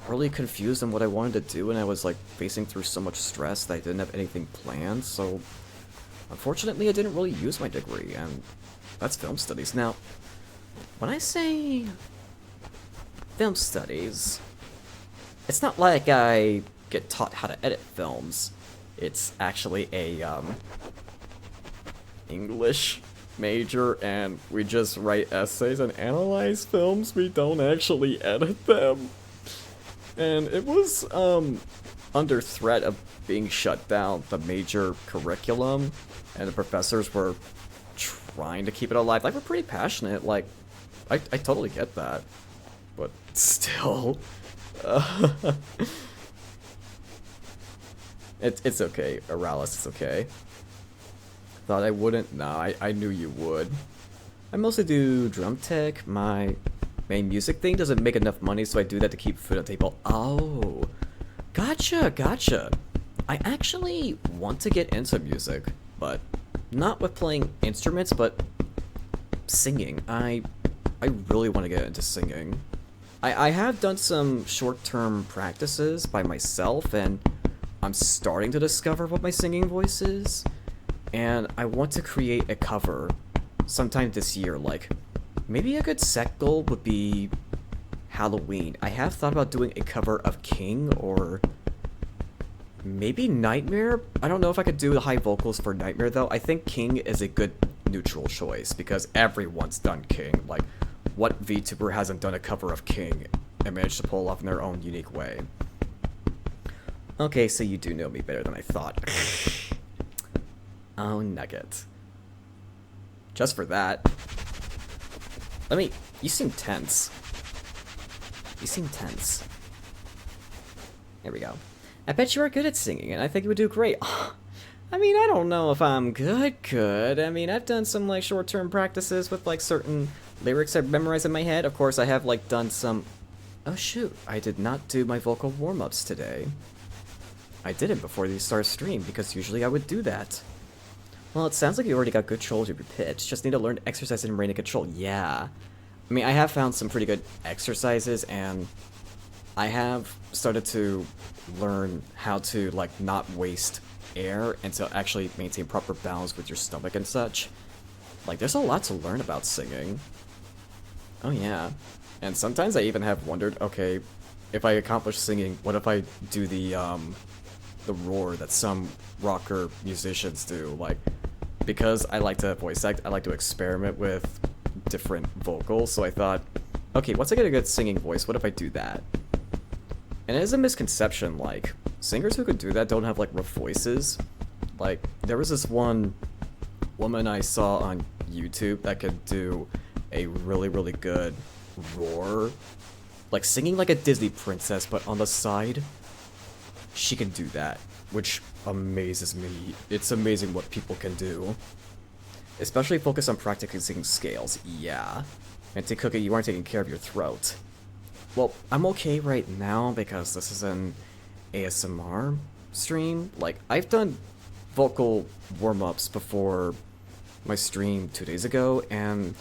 really confused on what I wanted to do, and I was, like, facing through so much stress that I didn't have anything planned, so... Unfortunately, I didn't really use my degree, and that's film studies. Now, when I say film studies, it's not like I get taught how to edit films. It's actually a, English major, and we just write essays and analyze films. We don't actually edit them. And it was, under threat of being shut down, the major curriculum, and the professors were trying to keep it alive. Like, we're pretty passionate, like, I totally get that. But still, it's okay, Aralis, it's okay. Thought I wouldn't? Nah, I knew you would. I mostly do drum tech. My main music thing doesn't make enough money, so I do that to keep food on the table. Oh, gotcha. I actually want to get into music, but not with playing instruments, but singing. I really want to get into singing. I have done some short-term practices by myself, and I'm starting to discover what my singing voice is. And I want to create a cover sometime this year. Like, maybe a good set goal would be Halloween. I have thought about doing a cover of King, or maybe Nightmare. I don't know if I could do the high vocals for Nightmare, though. I think King is a good neutral choice, because everyone's done King. Like, what VTuber hasn't done a cover of King and managed to pull off in their own unique way? Okay, so you do know me better than I thought. Oh, Nugget. Just for that. You seem tense. You seem tense. There we go. I bet you are good at singing, and I think you would do great. I mean, I don't know if I'm good. I mean, I've done some, like, short-term practices with, like, certain lyrics I've memorized in my head. Of course, I have, like, done some... Oh, shoot. I did not do my vocal warm-ups today. I didn't before the start stream, because usually I would do that. Well, it sounds like you already got good control of your pitch. Just need to learn to exercise and rein in control. Yeah. I mean, I have found some pretty good exercises, and I have started to learn how to, like, not waste air and to actually maintain proper balance with your stomach and such. Like, there's a lot to learn about singing. Oh, yeah. And sometimes I even have wondered, okay, if I accomplish singing, what if I do the roar that some rocker musicians do? Like, because I like to voice act, I like to experiment with different vocals, so I thought, Okay, once I get a good singing voice, what if I do that? And it is a misconception, like, singers who could do that don't have, like, rough voices. Like, there was this one woman I saw on YouTube that could do a really, really good roar. Like, singing like a Disney princess, but on the side, she can do that, which amazes me. It's amazing what people can do. Especially focus on practicing scales, yeah. And to Cookie, you aren't taking care of your throat. Well, I'm okay right now because this is an ASMR stream. Like, I've done vocal warm-ups before my stream 2 days ago, and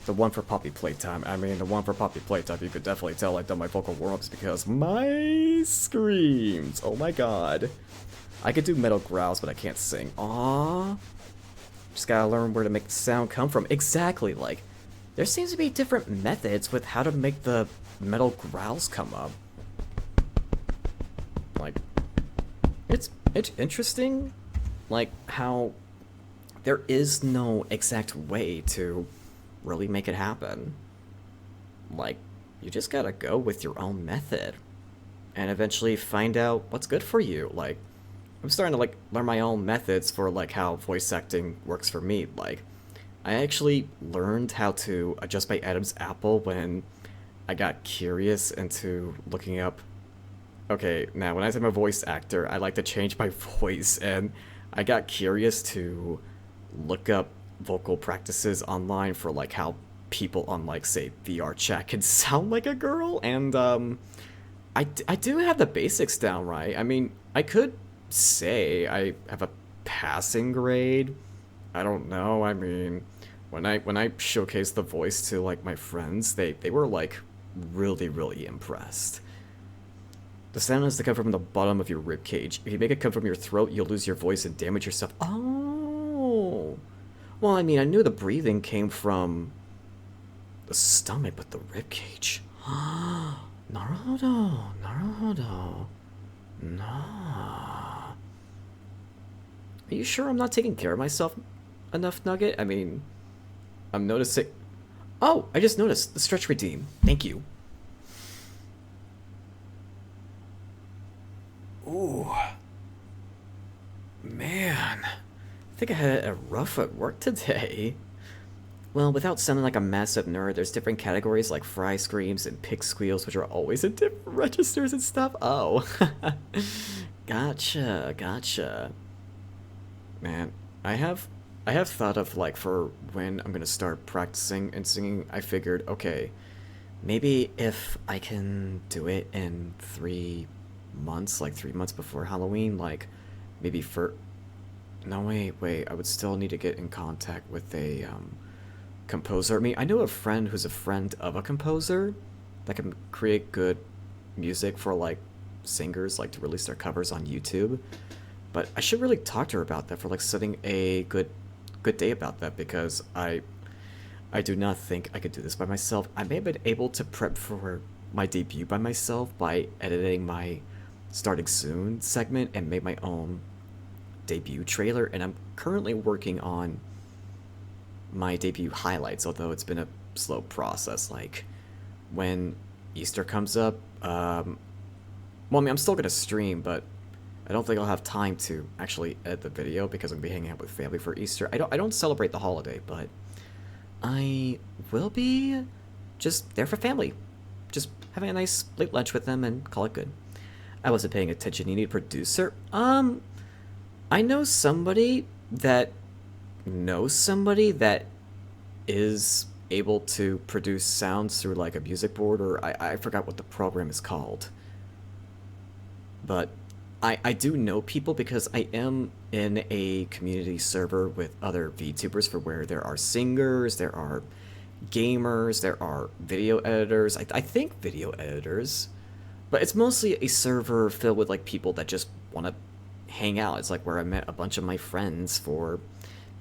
the one for Poppy Playtime. I mean, the one for Poppy Playtime, you could definitely tell I've done my vocal warm-ups because my screams, oh my god. I could do metal growls, but I can't sing. Aww. Just gotta learn where to make the sound come from. Exactly, like, there seems to be different methods with how to make the metal growls come up. Like, it's interesting, like, how there is no exact way to really make it happen. Like, you just gotta go with your own method and eventually find out what's good for you. Like, I'm starting to, like, learn my own methods for, like, how voice acting works for me. Like, I actually learned how to adjust my Adam's apple when I got curious into looking up. Okay, now when I'm a voice actor, I like to change my voice, and I got curious to look up vocal practices online for, like, how people on, like, say, VR chat can sound like a girl, and I do have the basics down right. I mean, I could say I have a passing grade. I don't know. I mean, when I showcased the voice to, like, my friends, they were, like, really, really impressed. The sound has to come from the bottom of your rib cage. If you make it come from your throat, you'll lose your voice and damage yourself. Oh. Well, I mean, I knew the breathing came from the stomach, but the rib cage. Naruhodo, naruhodo. Nah. Are you sure I'm not taking care of myself enough, Nugget? I mean, I'm noticing... Oh, I just noticed the stretch redeem. Thank you. Ooh. Man. I think I had a rough at work today. Well, without sounding like a massive nerd, there's different categories like fry screams and pig squeals, which are always in different registers and stuff. Oh. Gotcha, gotcha. Man, I have thought of, like, for when I'm gonna start practicing and singing, I figured, okay, maybe if I can do it in 3 months, like 3 months before Halloween, like, maybe for... No, wait, I would still need to get in contact with a, composer. I mean, I know a friend who's a friend of a composer that can create good music for, like, singers, like, to release their covers on YouTube. But I should really talk to her about that for, like, setting a good day about that, because I do not think I could do this by myself. I may have been able to prep for my debut by myself by editing my Starting Soon segment and make my own debut trailer, and I'm currently working on my debut highlights, although it's been a slow process. Like, when Easter comes up, well, I mean, I'm still gonna stream, but I don't think I'll have time to actually edit the video because I'm gonna be hanging out with family for Easter. I don't celebrate the holiday, but I will be just there for family, just having a nice late lunch with them and call it good. I wasn't paying attention. You need a producer? I know somebody that knows somebody that is able to produce sounds through, like, a music board, or I forgot what the program is called. But I do know people because I am in a community server with other VTubers for where there are singers, there are gamers, there are video editors. I think video editors. But it's mostly a server filled with, like, people that just want to hang out. It's like where I met a bunch of my friends for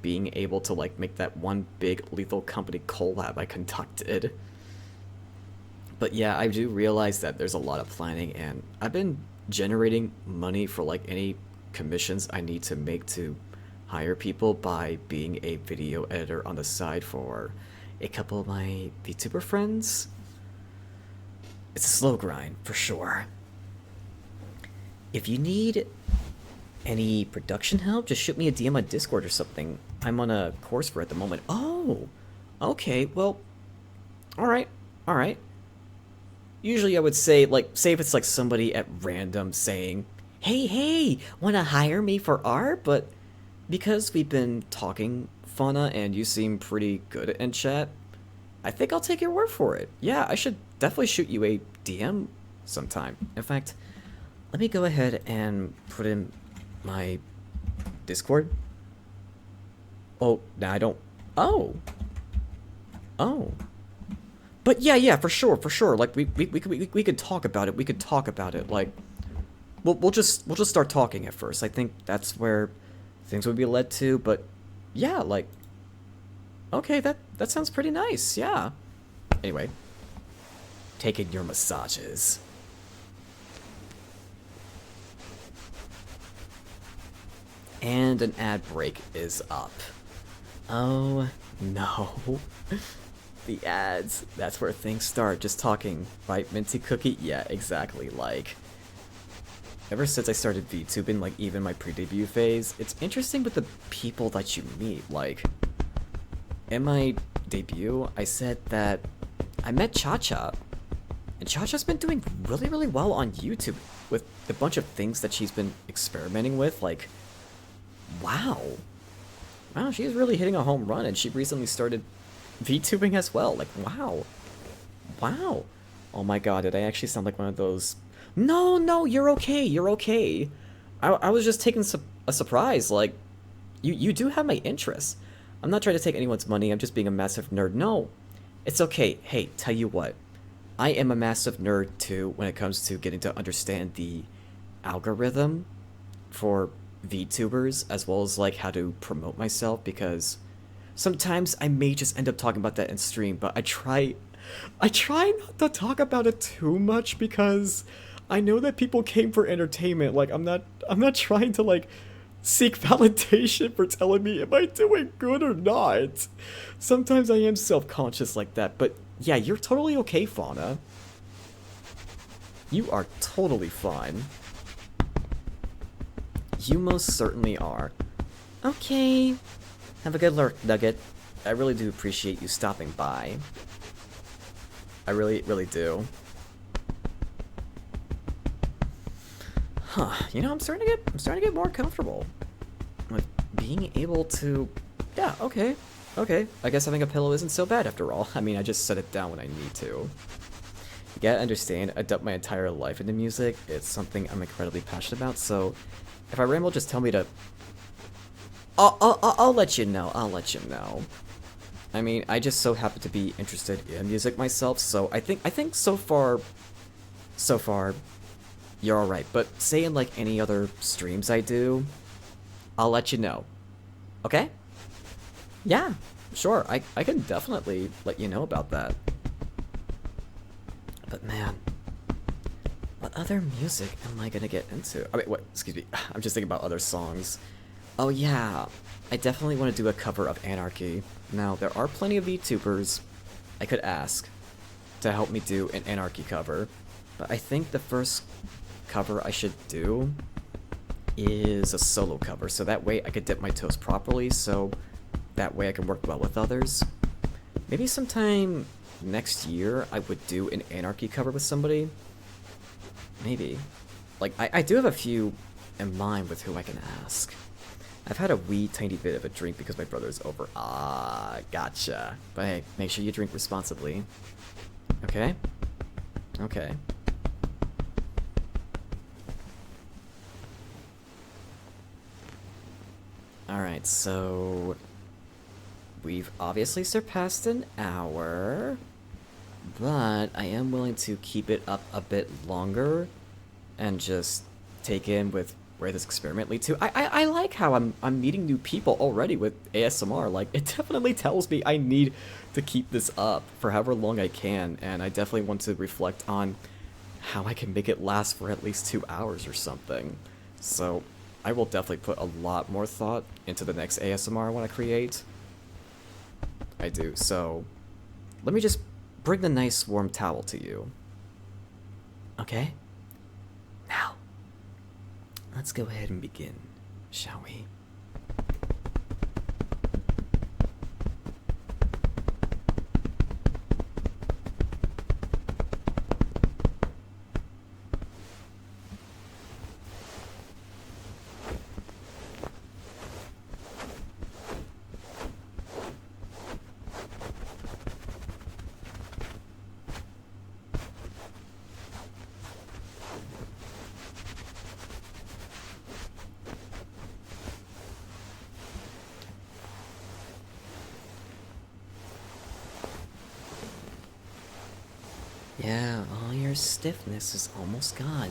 being able to, like, make that one big Lethal Company collab I conducted. But yeah, I do realize that there's a lot of planning, and I've been generating money for, like, any commissions I need to make to hire people by being a video editor on the side for a couple of my VTuber friends. it's a slow grind, for sure. If you need any production help, just shoot me a DM on Discord or something. I'm on a course for it at the moment. Oh, okay, well, alright, alright. Usually I would say, like, say if it's like somebody at random saying, hey, wanna hire me for art? But because we've been talking, Fauna, and you seem pretty good in chat, I think I'll take your word for it. Yeah, I should definitely shoot you a DM sometime. In fact, let me go ahead and put in my Discord. Oh, no, I don't. Oh. Oh. But yeah, for sure. Like we could talk about it. We could talk about it. Like we'll just start talking at first. I think that's where things would be led to. But yeah, like okay, that sounds pretty nice. Yeah. Anyway, taking your massages. And an ad break is up. Oh no. The ads. That's where things start. Just talking, right? Minty Cookie? Yeah, exactly. Like, ever since I started VTubing, like even my pre-debut phase, it's interesting with the people that you meet. Like, in my debut, I said that I met Cha-Cha, and Cha-Cha's been doing really well on YouTube with a bunch of things that she's been experimenting with. Like, wow, she's really hitting a home run, and she recently started VTubing as well. Like, wow. Oh my god, did I actually sound like one of those? No, you're okay. I was just taking a surprise. Like, you do have my interests. I'm not trying to take anyone's money. I'm just being a massive nerd. No, it's okay. Hey, tell you what, I am a massive nerd too when it comes to getting to understand the algorithm for VTubers, as well as like how to promote myself, because sometimes I may just end up talking about that in stream, but I try not to talk about it too much because I know that people came for entertainment. Like, I'm not trying to like seek validation for telling me am I doing good or not. Sometimes I am self-conscious like that, but yeah, you're totally okay, Fauna. You are totally fine. You most certainly are. Okay. Have a good lurk, Nugget. I really do appreciate you stopping by. I really do. Huh, you know, I'm starting to get more comfortable with being able to, yeah, okay. I guess having a pillow isn't so bad after all. I mean, I just set it down when I need to. You gotta understand, I dumped my entire life into music. It's something I'm incredibly passionate about, so if I ramble, just tell me to... I'll let you know. I mean, I just so happen to be interested in music myself, so I think so far, you're alright. But say in like any other streams I do, I'll let you know. Okay? Yeah, sure. I can definitely let you know about that. But man, what other music am I gonna get into? I mean, what? Excuse me. I'm just thinking about other songs. Oh yeah, I definitely want to do a cover of Anarchy. Now, there are plenty of VTubers I could ask to help me do an Anarchy cover, but I think the first cover I should do is a solo cover, so that way I could dip my toes properly, so that way I can work well with others. Maybe sometime next year I would do an Anarchy cover with somebody. Maybe. Like, I do have a few in mind with who I can ask. I've had a wee tiny bit of a drink because my brother's over. Ah, gotcha. But hey, make sure you drink responsibly. Okay? Okay. Alright, so... we've obviously surpassed an hour, but I am willing to keep it up a bit longer and just take in with where this experiment leads to. I like how I'm meeting new people already with ASMR. Like, it definitely tells me I need to keep this up for however long I can, and I definitely want to reflect on how I can make it last for at least 2 hours or something. So I will definitely put a lot more thought into the next ASMR I want to create. I do. So let me just bring the nice warm towel to you. Okay? Now, let's go ahead and begin, shall we? Yeah, all your stiffness is almost gone.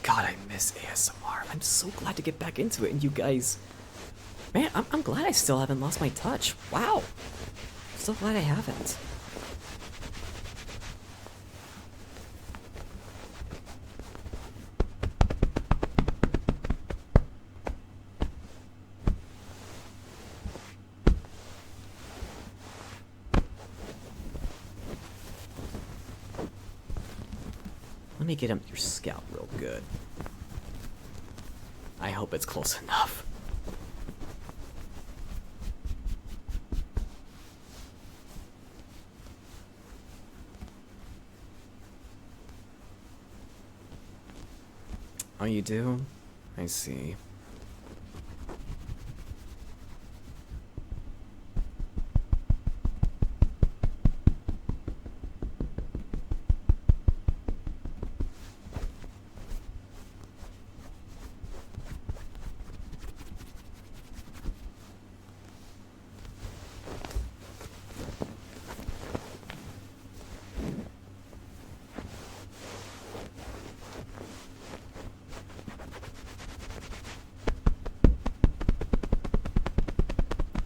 God, I miss ASMR. I'm so glad to get back into it, and you guys... Man, I'm glad I still haven't lost my touch. Wow. So glad I haven't. Let me get him your scalp real good. I hope it's close enough. Oh, you do? I see.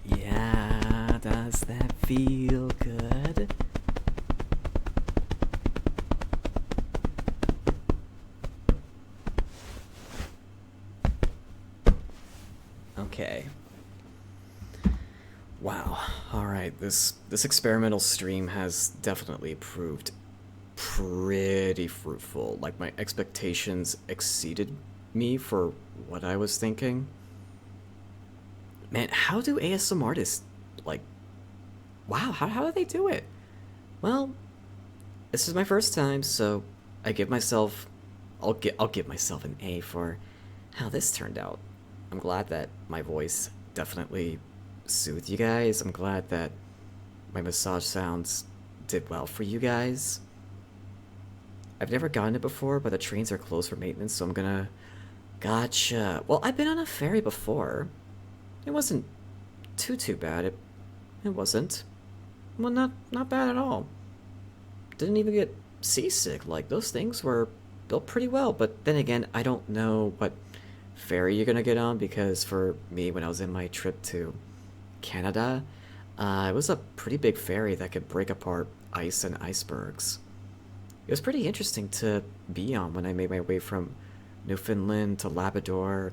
Yeah, does that feel good? Okay. Wow. Alright, this experimental stream has definitely proved pretty fruitful. Like, my expectations exceeded me for what I was thinking. Man, how do ASM artists, like, wow, how do they do it? Well, this is my first time, so I give myself, I'll give myself an A for how this turned out. I'm glad that my voice definitely soothed you guys. I'm glad that my massage sounds did well for you guys. I've never gotten it before, but the trains are closed for maintenance, so I'm gonna... Gotcha. Well, I've been on a ferry before. It wasn't too bad. It wasn't. Well, not bad at all. Didn't even get seasick. Like, those things were built pretty well. But then again, I don't know what ferry you're gonna get on, because for me, when I was in my trip to Canada, it was a pretty big ferry that could break apart ice and icebergs. It was pretty interesting to be on when I made my way from Newfoundland to Labrador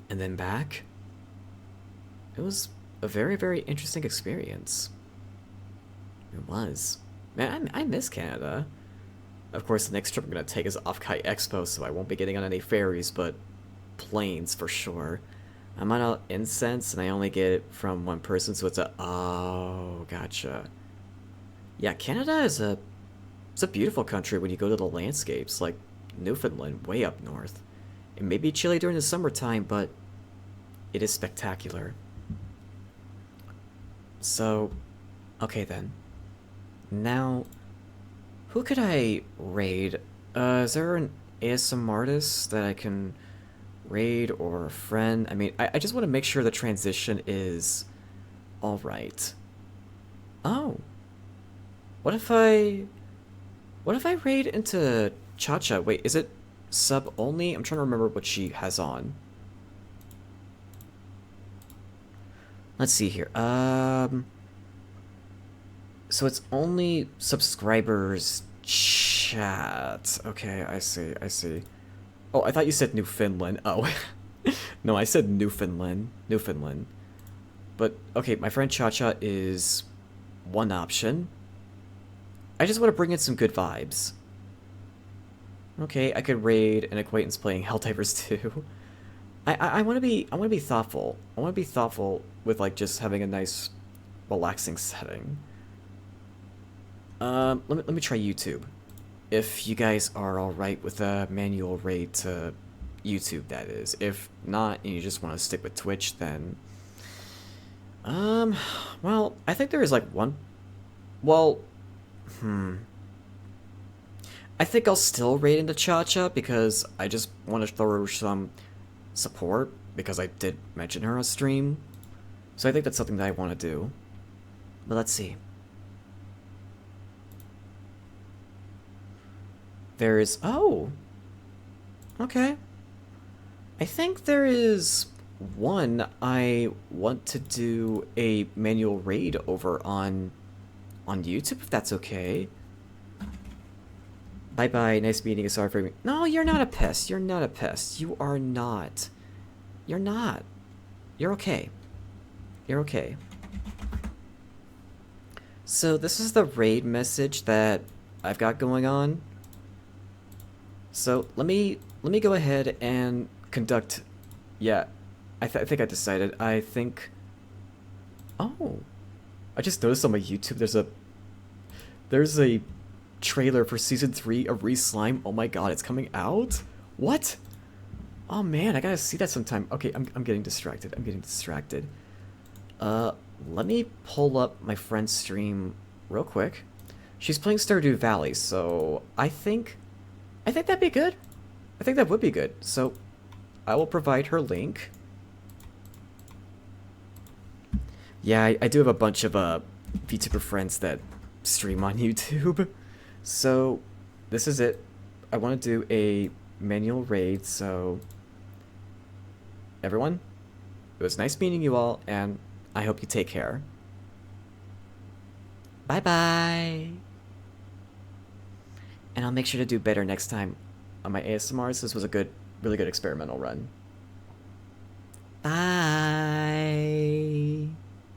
and then back. It was a very interesting experience. It was. Man, I miss Canada. Of course, the next trip I'm going to take is Off-Kite Expo, so I won't be getting on any ferries, but planes for sure. I'm on incense, and I only get it from one person, so it's a... Oh, gotcha. Yeah, Canada is it's a beautiful country when you go to the landscapes, like Newfoundland, way up north. It may be chilly during the summertime, but it is spectacular. So, okay then. Now, who could I raid? Is there an ASM artist that I can raid, or a friend? I mean, I just want to make sure the transition is alright. Oh. What if I raid into Cha-Cha? Wait, is it sub only? I'm trying to remember what she has on. Let's see here. So it's only subscribers chat. Okay, I see. Oh, I thought you said Newfoundland. Oh. No, I said Newfoundland. Newfoundland. But, okay, my friend Cha-Cha is one option. I just want to bring in some good vibes. Okay, I could raid an acquaintance playing Helldivers 2. I want to be thoughtful. I want to be thoughtful with like just having a nice relaxing setting. Let me try YouTube. If you guys are alright with a manual raid to YouTube, that is. If not, and you just want to stick with Twitch, then well, I think there is like one. Well, I think I'll still raid into Cha-Cha because I just want to throw her some support because I did mention her on stream. So I think that's something that I want to do. But let's see. There's... Oh! Okay. I think there is one I want to do a manual raid over on YouTube, if that's okay. Bye-bye, nice meeting you, sorry for me. No, you're not a pest, you're not a pest. You are not. You're not. You're okay. You're okay. So this is the raid message that I've got going on. So let me go ahead and conduct. Yeah, I think I decided. I think. Oh, I just noticed on my YouTube there's a trailer for season 3 of Re-Slime. Oh my god, it's coming out. What? Oh man, I gotta see that sometime. Okay, I'm getting distracted. I'm getting distracted. Let me pull up my friend's stream real quick. She's playing Stardew Valley, so I think that'd be good. I think that would be good. So I will provide her link. Yeah, I do have a bunch of VTuber friends that stream on YouTube. So this is it. I want to do a manual raid, so everyone, it was nice meeting you all, and I hope you take care. Bye-bye. And I'll make sure to do better next time on my ASMRs. This was a really good experimental run. Bye.